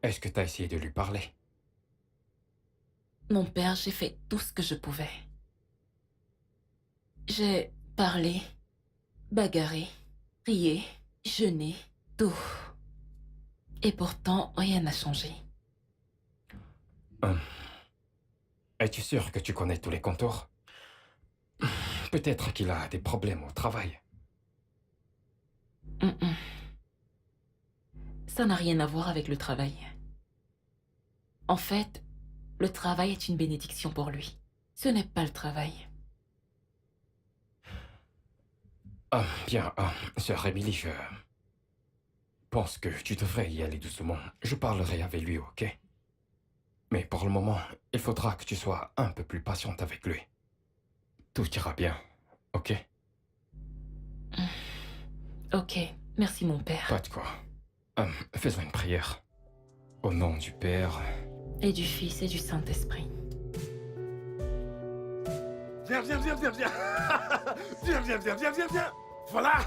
Est-ce que t'as essayé de lui parler? Mon père, j'ai fait tout ce que je pouvais. J'ai parlé, bagarré, prié, jeûné, tout. Et pourtant, rien n'a changé. Es-tu sûr que tu connais tous les contours? Peut-être qu'il a des problèmes au travail. Ça n'a rien à voir avec le travail. En fait, le travail est une bénédiction pour lui. Ce n'est pas le travail. Bien, sœur Emily, pense que tu devrais y aller doucement. Je parlerai avec lui, ok? Mais pour le moment, il faudra que tu sois un peu plus patiente avec lui. Tout ira bien, ok? Ok, merci mon père. Pas de quoi. Faisons une prière. Au nom du Père... Et du Fils et du Saint-Esprit. Viens, viens, viens, viens, viens. Viens, viens, viens, viens, viens, viens. Voilà.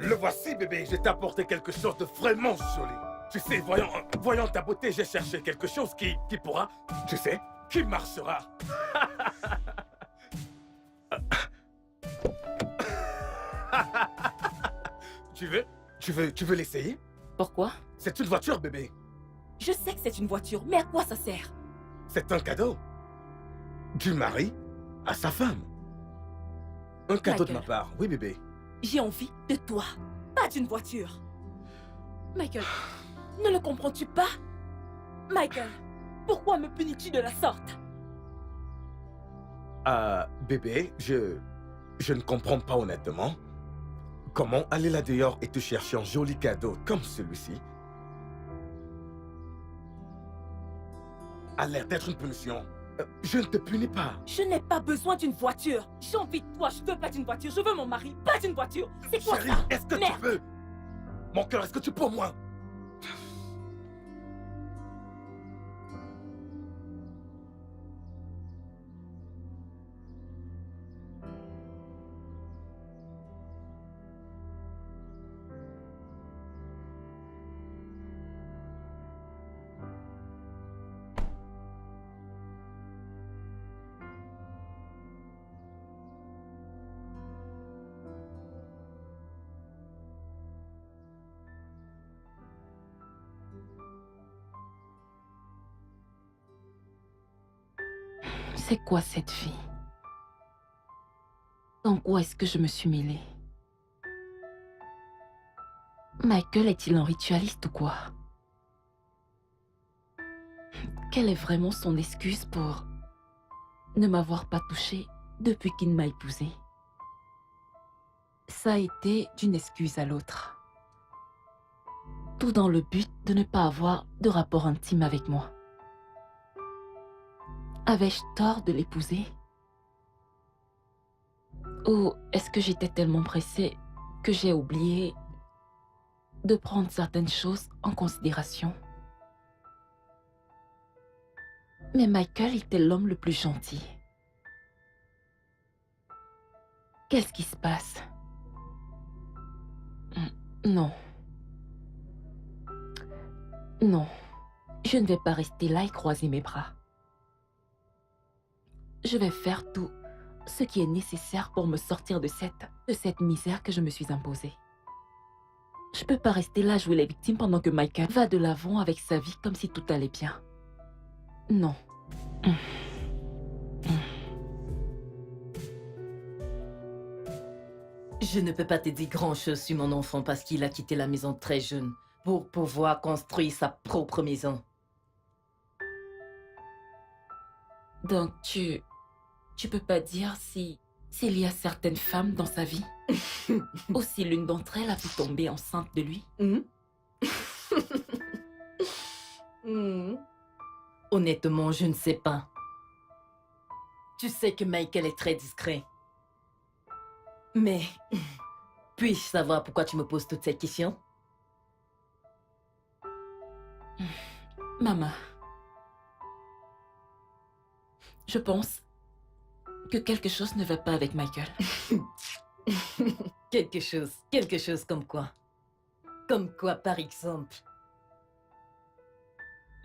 Le voici, bébé. Je t'ai apporté quelque chose de vraiment joli. Tu sais, voyant ta beauté, j'ai cherché quelque chose qui pourra, tu sais, qui marchera. Tu veux l'essayer? Pourquoi? C'est une voiture, bébé. Je sais que c'est une voiture, mais à quoi ça sert? C'est un cadeau. Du mari à sa femme. Un cadeau de ma Michael. part. Oui, bébé. J'ai envie de toi, pas d'une voiture. Michael, ne le comprends-tu pas? Michael, pourquoi me punis-tu de la sorte? Bébé, je ne comprends pas honnêtement. Comment aller là dehors et te chercher un joli cadeau comme celui-ci a l'air d'être une punition. Je ne te punis pas. Je n'ai pas besoin d'une voiture. J'ai envie de toi, je veux pas d'une voiture. Je veux mon mari, pas d'une voiture. C'est quoi Chérie, ça? est-ce que tu Merde. peux? Mon cœur, est-ce que tu peux au moins? C'est quoi cette vie? Dans quoi est-ce que je me suis mêlée? Michael est-il un ritualiste ou quoi? Quelle est vraiment son excuse pour ne m'avoir pas touchée depuis qu'il m'a épousée? Ça a été d'une excuse à l'autre. Tout dans le but de ne pas avoir de rapport intime avec moi. Avais-je tort de l'épouser? Ou est-ce que j'étais tellement pressée que j'ai oublié de prendre certaines choses en considération? Mais Michael était l'homme le plus gentil. Qu'est-ce qui se passe? Non. Non. Je ne vais pas rester là et croiser mes bras. Je vais faire tout ce qui est nécessaire pour me sortir de cette misère que je me suis imposée. Je peux pas rester là à jouer les victimes pendant que Michael va de l'avant avec sa vie comme si tout allait bien. Non. Je ne peux pas te dire grand-chose sur mon enfant parce qu'il a quitté la maison très jeune pour pouvoir construire sa propre maison. Donc tu peux pas dire s'il y a certaines femmes dans sa vie ou si l'une d'entre elles a pu tomber enceinte de lui? Honnêtement, je ne sais pas. Tu sais que Michael est très discret. Mais, puis-je savoir pourquoi tu me poses toutes ces questions? Maman, je pense que quelque chose ne va pas avec Michael. Quelque chose comme quoi? Comme quoi, par exemple?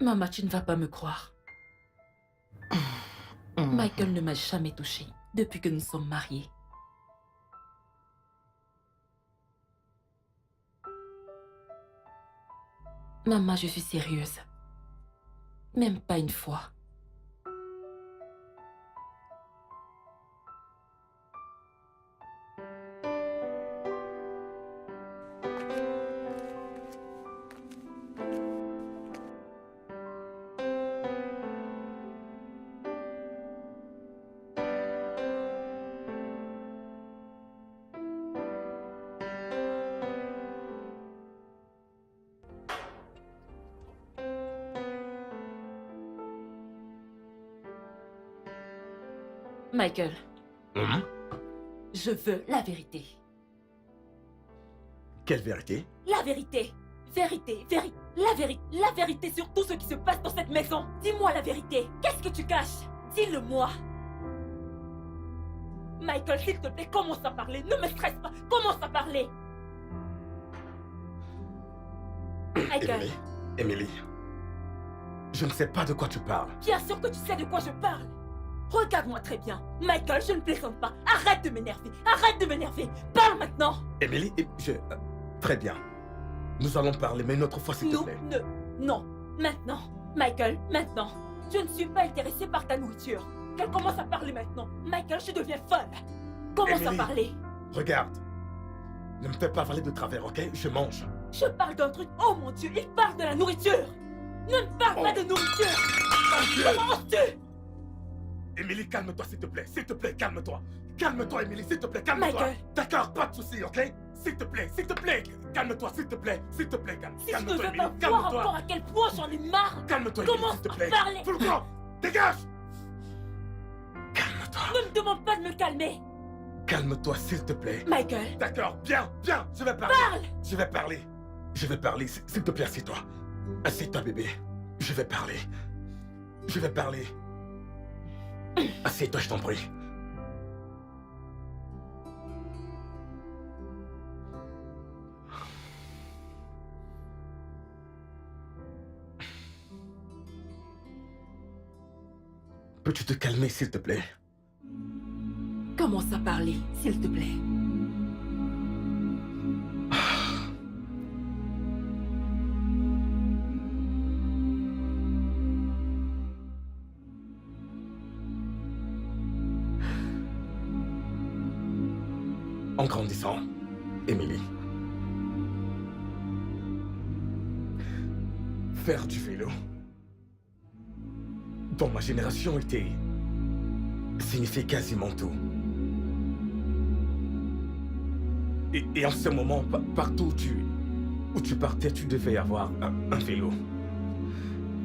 Maman, tu ne vas pas me croire. Michael ne m'a jamais touchée depuis que nous sommes mariés. Maman, je suis sérieuse. Même pas une fois. Michael, Hum? je veux la vérité. Quelle vérité? La vérité. La vérité sur tout ce qui se passe dans cette maison. Dis-moi la vérité. Qu'est-ce que tu caches? Dis-le-moi. Michael, s'il te plaît, commence à parler. Ne me stresse pas. Commence à parler. Michael. Emily, je ne sais pas de quoi tu parles. Bien sûr que tu sais de quoi je parle. Regarde-moi très bien. Michael, je ne plaisante pas. Arrête de m'énerver. Arrête de m'énerver. Parle maintenant. Emily, très bien. Nous allons parler, mais une autre fois, s'il te Non, plaît. non. Maintenant. Michael, maintenant. Je ne suis pas intéressée par ta nourriture. Qu'elle commence à parler maintenant. Michael, je deviens folle. Commence Emily, à parler. Regarde. Ne me fais pas parler de travers, ok? Je mange. Je parle d'un truc. Oh mon Dieu, il parle de la nourriture. Ne me parle pas de nourriture. Comment oses-tu? Emily, calme-toi, s'il te plaît. S'il te plaît, calme-toi. Calme-toi, Emily, s'il te plaît, calme-toi. Michael. D'accord, pas de soucis, ok? S'il te plaît, calme-toi, s'il te plaît, calme. Si je ne Calme-toi, veux Emily, pas voir calme-toi. encore à quel point j'en ai marre. Calme-toi, Emily, Commence s'il te par plaît. parler. Tout le camp, dégage! Calme-toi. Ne me demande pas de me calmer. Calme-toi, s'il te plaît. Michael. D'accord, bien, je vais parler. Parle. Je vais parler, s'il te plaît, assieds-toi. Assieds-toi, bébé. Je vais parler. Assieds-toi, je t'en prie. Peux-tu te calmer, s'il te plaît? Commence à parler, s'il te plaît. En grandissant, Emily, faire du vélo dans ma génération signifiait quasiment tout. Et en ce moment, partout où tu partais, tu devais avoir un vélo.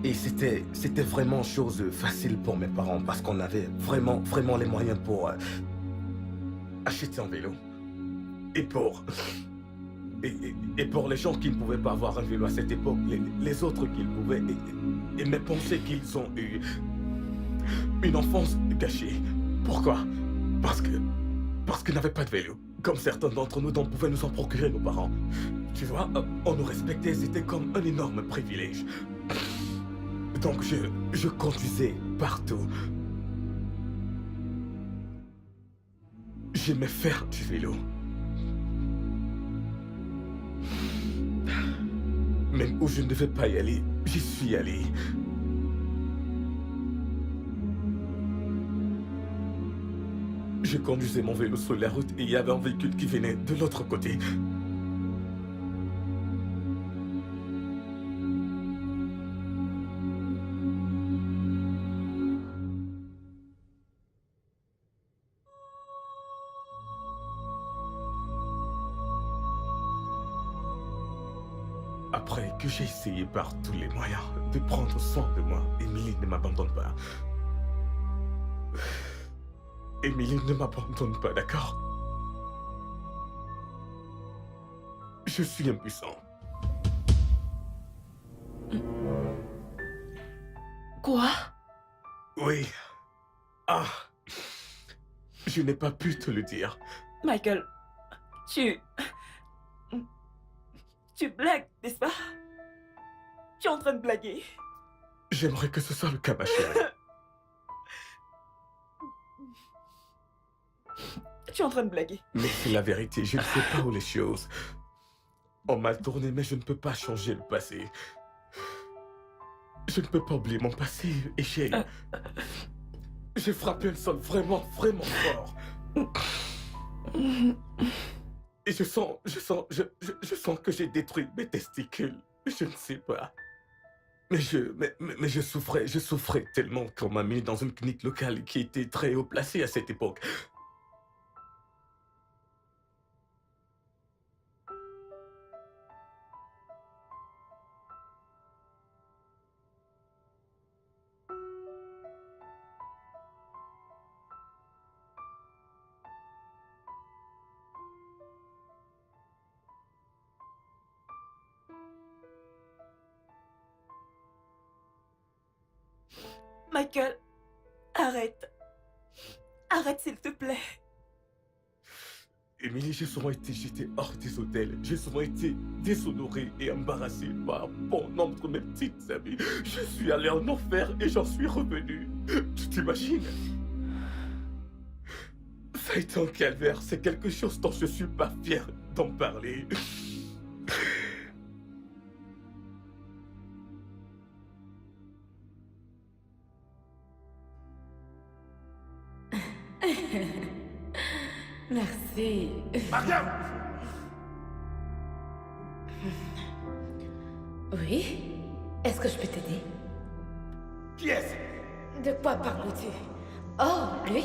Et c'était vraiment chose facile pour mes parents parce qu'on avait vraiment les moyens pour acheter un vélo. Et pour les gens qui ne pouvaient pas avoir un vélo à cette époque, les autres qui le pouvaient, aimaient penser qu'ils ont eu une enfance gâchée. Pourquoi? Parce qu'ils n'avaient pas de vélo. Comme certains d'entre nous dont pouvaient nous en procurer nos parents. Tu vois, on nous respectait, c'était comme un énorme privilège. Donc je conduisais partout. J'aimais faire du vélo. Même où je ne devais pas y aller, j'y suis allé. Je conduisais mon vélo sur la route et il y avait un véhicule qui venait de l'autre côté. Après que j'ai essayé par tous les moyens de prendre soin de moi, Emily ne m'abandonne pas. Emily ne m'abandonne pas, d'accord? Je suis impuissant. Quoi? Oui. Ah. Je n'ai pas pu te le dire. Michael, tu blagues, n'est-ce pas? Tu es en train de blaguer. J'aimerais que ce soit le cas, ma chérie. Tu es en train de blaguer. Mais c'est la vérité, je ne sais pas où les choses ont mal tourné, mais je ne peux pas changer le passé. Je ne peux pas oublier mon passé, et j'ai frappé le sol vraiment fort. Et je sens que j'ai détruit mes testicules. Je ne sais pas. Mais je souffrais tellement qu'on m'a mis dans une clinique locale qui était très haut placée à cette époque. Michael, arrête. Arrête, s'il te plaît. Émilie, j'ai souvent été jeté hors des hôtels. J'ai souvent été déshonoré et embarrassé par bon nombre de mes petites amies. Je suis allé en enfer et j'en suis revenu. Tu t'imagines? Ça a été un calvaire. C'est quelque chose dont je suis pas fier d'en parler. Merci. Mariam! Oui? Est-ce que je peux t'aider? Qui est-ce? De quoi parles-tu? Oh, lui?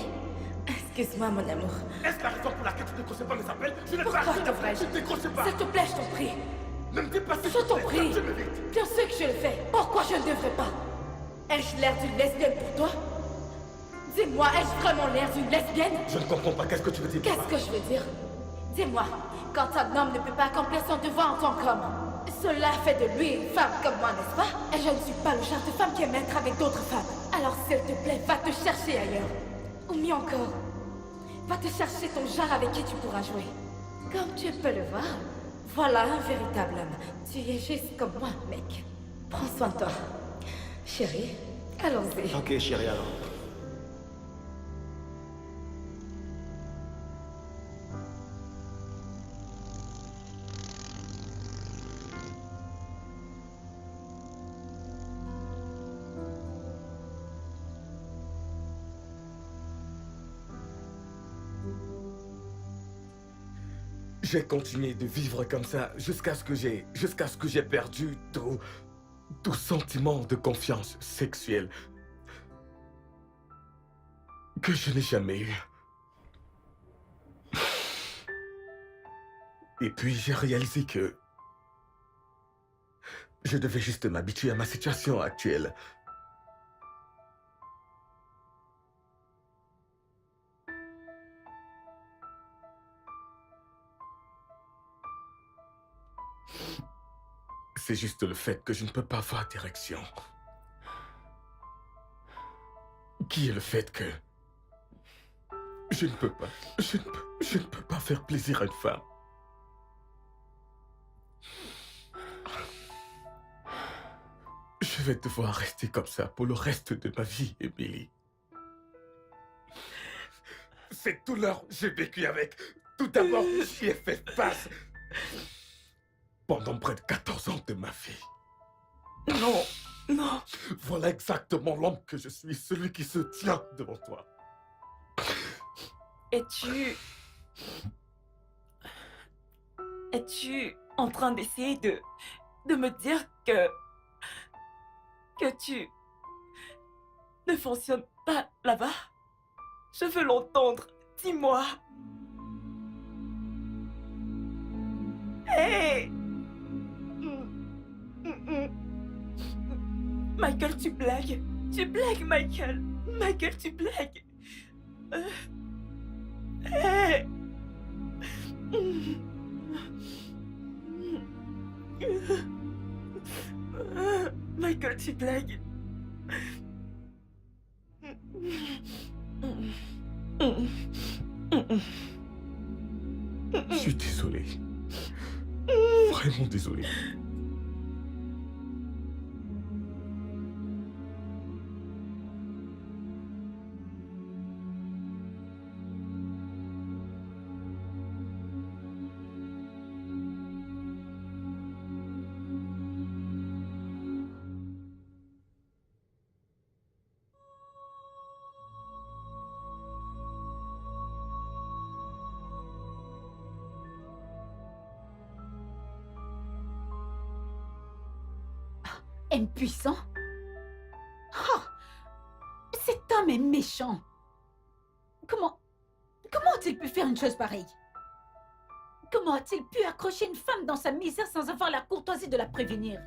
Excuse-moi, mon amour. Est-ce la raison pour laquelle tu ne décroches pas mes appels? Je n'ai Pourquoi pas devrais-je? tu ne décroches pas! S'il te plaît, je t'en prie. Ne me dis pas si Je t'en prie. je me vite. Bien sûr que je le fais. Pourquoi je ne devrais pas? Ai-je l'air d'une lesbienne pour toi? Dis-moi, ai-je vraiment l'air d'une lesbienne? Je ne comprends pas. Qu'est-ce que tu veux dire? Qu'est-ce que je veux dire? Dis-moi, quand un homme ne peut pas accomplir son devoir en tant qu'homme, cela fait de lui une femme comme moi, n'est-ce pas? Et je ne suis pas le genre de femme qui aime être avec d'autres femmes. Alors s'il te plaît, va te chercher ailleurs. Ou mieux encore, va te chercher ton genre avec qui tu pourras jouer. Comme tu peux le voir, voilà un véritable homme. Tu es juste comme moi, mec. Prends soin de toi. Chérie, allons-y. Ok, chérie, alors. J'ai continué de vivre comme ça jusqu'à ce que j'ai perdu tout sentiment de confiance sexuelle que je n'ai jamais eu. Et puis j'ai réalisé que je devais juste m'habituer à ma situation actuelle. C'est juste le fait que je ne peux pas avoir d'érection. Qui est le fait que je ne peux pas faire plaisir à une femme. Je vais devoir rester comme ça pour le reste de ma vie, Emily. Cette douleur, j'ai vécu avec. Tout d'abord, j'y ai fait face pendant près de 14 ans de ma vie. Non, non. Voilà exactement l'homme que je suis, celui qui se tient devant toi. Es-tu en train d'essayer de me dire que tu ne fonctionnes pas là-bas? Je veux l'entendre. Dis-moi. Hey! Michael, tu blagues. Tu blagues, Michael. Michael, tu blagues. Hey! Michael, tu blagues. Je suis désolé. Vraiment désolé. Impuissant? Oh, cet homme est méchant. Comment a-t-il pu faire une chose pareille? Comment a-t-il pu accrocher une femme dans sa misère sans avoir la courtoisie de la prévenir?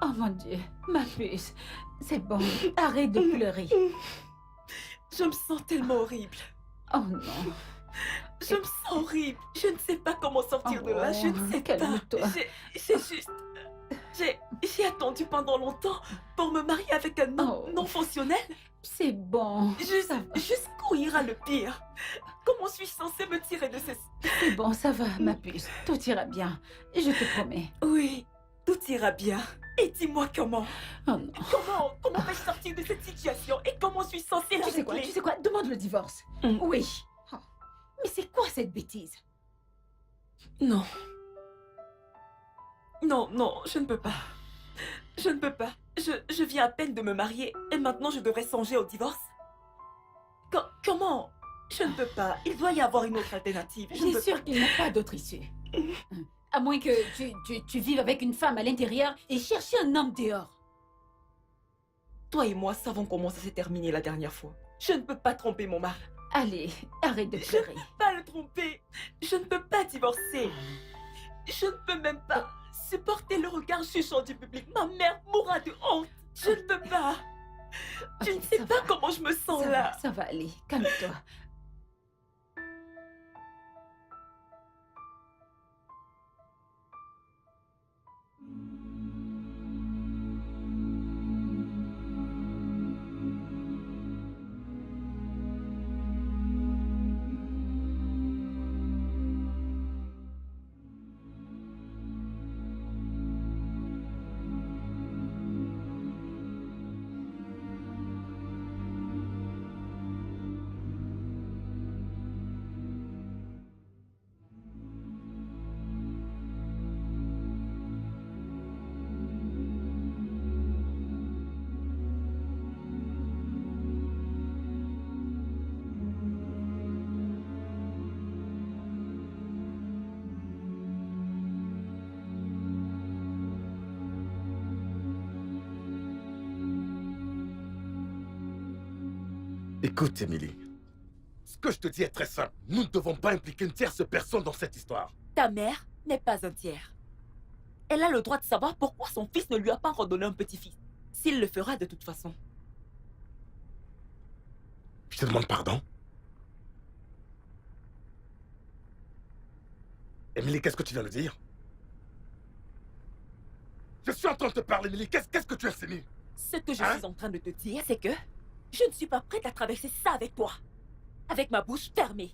Oh mon Dieu, ma puce, c'est bon, arrête de pleurer. Je me sens tellement horrible. Oh non. Je me sens horrible. Je ne sais pas comment sortir de là. Je ne sais pas. Calme-toi. J'ai juste... J'ai attendu pendant longtemps pour me marier avec un homme Oh. non fonctionnel. C'est bon. Jusqu'où ira le pire? Comment suis-je censée me tirer de ces... C'est bon, ça va, ma puce. Tout ira bien. Je te promets. Oui, tout ira bien. Et dis-moi comment? Oh non. Comment vais-je sortir de cette situation? Et comment suis-je censée la régler? Tu sais quoi? Demande le divorce. Oui. Oh. Mais c'est quoi cette bêtise? Non. Non, je ne peux pas. Je ne peux pas. Je viens à peine de me marier et maintenant je devrais songer au divorce? Comment? Je ne peux pas. Il doit y avoir une autre alternative. Je ne J'ai peux sûr qu'il n'y a pas d'autre issue. À moins que tu vives avec une femme à l'intérieur et chercher un homme dehors. Toi et moi savons comment ça s'est terminé la dernière fois. Je ne peux pas tromper mon mari. Allez, arrête de Je ne pleurer. peux pas le tromper. Je ne peux pas divorcer. Je ne peux même pas supporter le regard jugeant du public. Ma mère mourra de honte. Je ne peux pas. Je Ok, ne sais ça pas va. comment je me sens là. Ça va aller. Calme-toi. Écoute, Emily. Ce que je te dis est très simple. Nous ne devons pas impliquer une tierce personne dans cette histoire. Ta mère n'est pas un tiers. Elle a le droit de savoir pourquoi son fils ne lui a pas redonné un petit-fils. S'il le fera de toute façon. Je te demande pardon. Emily, qu'est-ce que tu viens de dire? Je suis en train de te parler, Emily. Qu'est-ce que tu as insinué? Ce que je Hein? suis en train de te dire, c'est que je ne suis pas prête à traverser ça avec toi. Avec ma bouche fermée.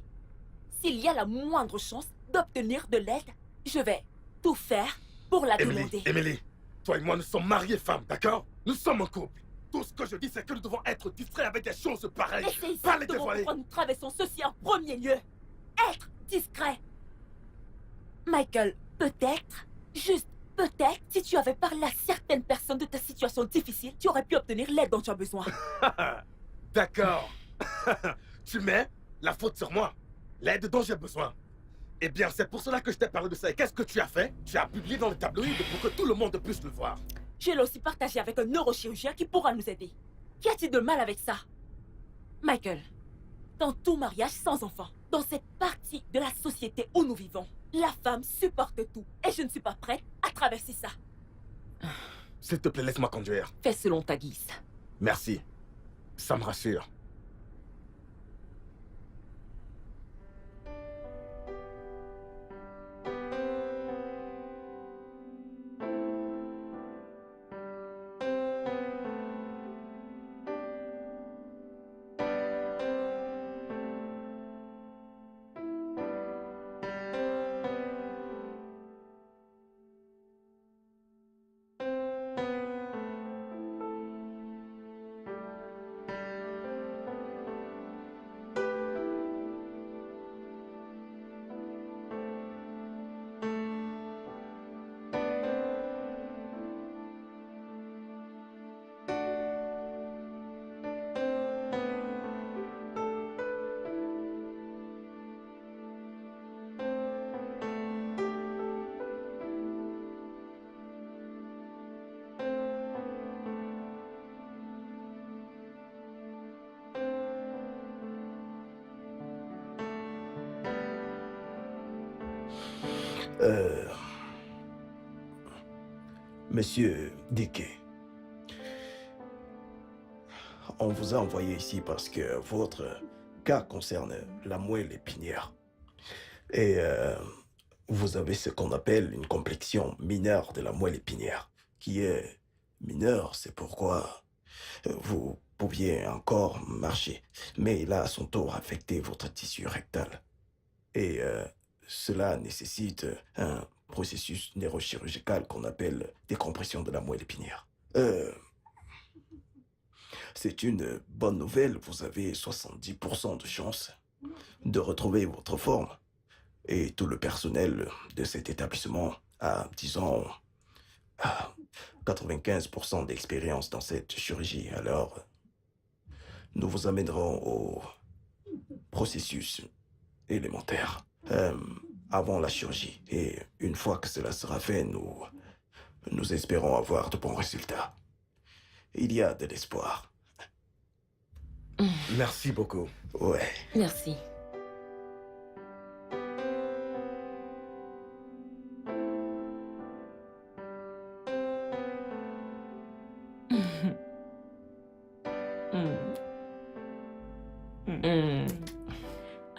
S'il y a la moindre chance d'obtenir de l'aide, je vais tout faire pour la demander. Emily, toi et moi, nous sommes mariés femmes, d'accord? Nous sommes un couple. Tout ce que je dis, c'est que nous devons être distraits avec des choses pareilles. Et c'est Pas les exactement dévoiler. pourquoi nous traversons ceci en premier lieu. Être discret. Michael, peut-être, juste peut-être, si tu avais parlé à certaines personnes de ta situation difficile, tu aurais pu obtenir l'aide dont tu as besoin. D'accord. Tu mets la faute sur moi. L'aide dont j'ai besoin. Eh bien, c'est pour cela que je t'ai parlé de ça. Et qu'est-ce que tu as fait? Tu as publié dans le tabloïd pour que tout le monde puisse le voir. Je l'ai aussi partagé avec un neurochirurgien qui pourra nous aider. Qu'y a-t-il de mal avec ça? Michael, dans tout mariage sans enfant, dans cette partie de la société où nous vivons, la femme supporte tout. Et je ne suis pas prête à traverser ça. S'il te plaît, laisse-moi conduire. Fais selon ta guise. Merci. Ça me rassure. Monsieur Dickey, on vous a envoyé ici parce que votre cas concerne la moelle épinière. Et vous avez ce qu'on appelle une complexion mineure de la moelle épinière, qui est mineur, c'est pourquoi vous pouviez encore marcher. Mais là, son taux a affecté votre tissu rectal. Et cela nécessite un processus neurochirurgical qu'on appelle décompression de la moelle épinière. C'est une bonne nouvelle, vous avez 70% de chance de retrouver votre forme. Et tout le personnel de cet établissement a, disons, 95% d'expérience dans cette chirurgie. Alors, nous vous amènerons au processus élémentaire avant la chirurgie. Et une fois que cela sera fait, nous espérons avoir de bons résultats. Il y a de l'espoir. Merci beaucoup. Ouais. Merci.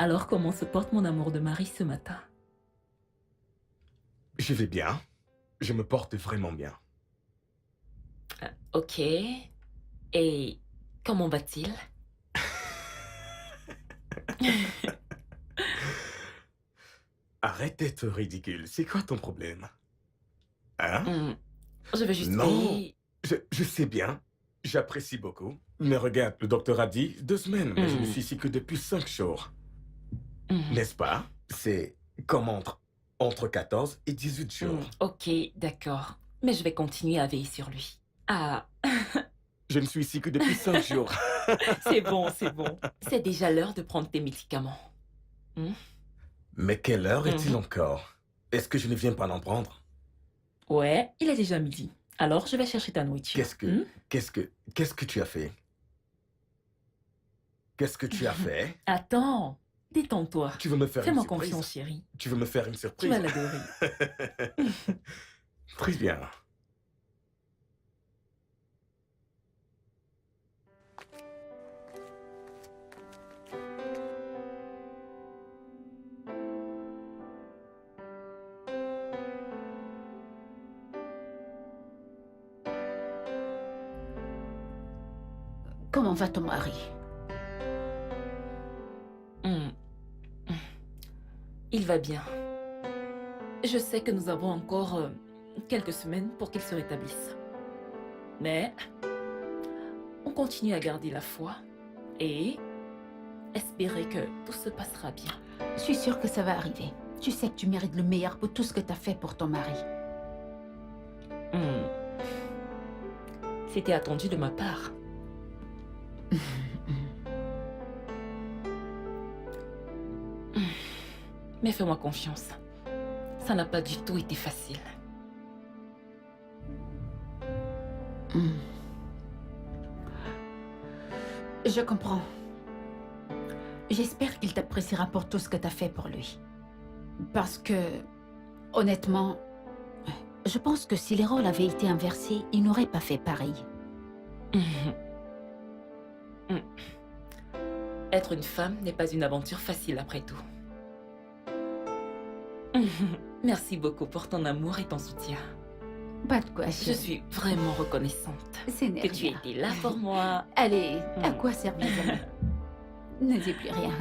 Alors, comment se porte mon amour de Marie ce matin? Je vais bien. Je me porte vraiment bien. Ok. Et comment va-t-il? Arrête d'être ridicule. C'est quoi ton problème? Hein? Je veux juste... Non. Je sais bien. J'apprécie beaucoup. Mais regarde, le docteur a dit 2 semaines, mais je ne suis ici que depuis 5 jours. N'est-ce pas? C'est comme entre 14 et 18 jours. Ok, d'accord. Mais je vais continuer à veiller sur lui. Ah, Je ne suis ici que depuis 5 jours. c'est bon, c'est bon. C'est déjà l'heure de prendre tes médicaments. Mais quelle heure est-il encore? Est-ce que je ne viens pas d'en prendre? Ouais, il est déjà midi. Alors, je vais chercher ta nourriture. Qu'est-ce que tu as fait? Qu'est-ce que tu as fait? Attends, détends-toi. Tu veux me faire une Fais-moi surprise? confiance, chérie. Tu veux me faire une Tu surprise? vas l'adorer. Très bien. Comment va ton mari? Il va bien. Je sais que nous avons encore quelques semaines pour qu'il se rétablisse. Mais on continue à garder la foi et espérer que tout se passera bien. Je suis sûre que ça va arriver. Tu sais que tu mérites le meilleur pour tout ce que tu as fait pour ton mari. C'était attendu de ma part. Mais fais-moi confiance. Ça n'a pas du tout été facile. Je comprends. J'espère qu'il t'appréciera pour tout ce que tu as fait pour lui. Parce que, honnêtement, je pense que si les rôles avaient été inversés, il n'aurait pas fait pareil. Être une femme n'est pas une aventure facile après tout. Merci beaucoup pour ton amour et ton soutien. Pas de quoi, Je chérie. suis vraiment reconnaissante Ce n'est que tu aies rien. été là pour moi. Allez, à quoi servent les amis? Ne dis plus rien.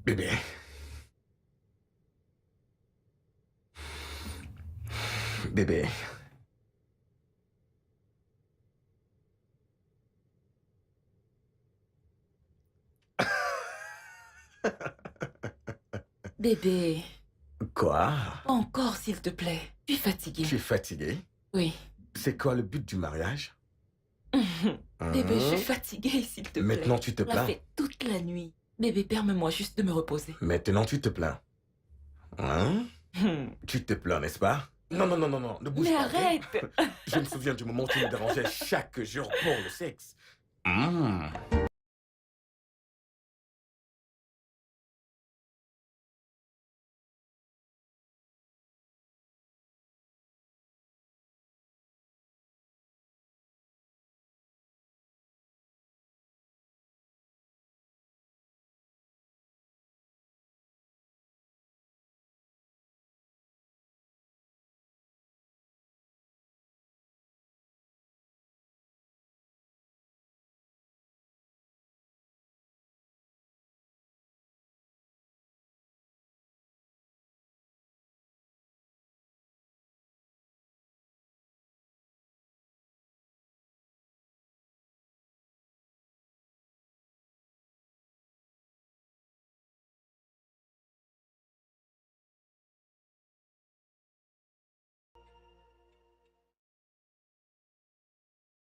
Bébé. Bébé. Bébé, Quoi? encore s'il te plaît. Je suis fatiguée. Tu es fatigué? Oui. C'est quoi le but du mariage? Bébé, je suis fatiguée, s'il te plaît. Maintenant, tu te On l'a plains. fait toute la nuit. Bébé, permets-moi juste de me reposer. Maintenant, tu te plains. Hein? Tu te plains, n'est-ce pas? Non, non, non, non, non, ne bouge Mais pas. ok? arrête! Je me souviens du moment où tu me dérangeais chaque jour pour le sexe.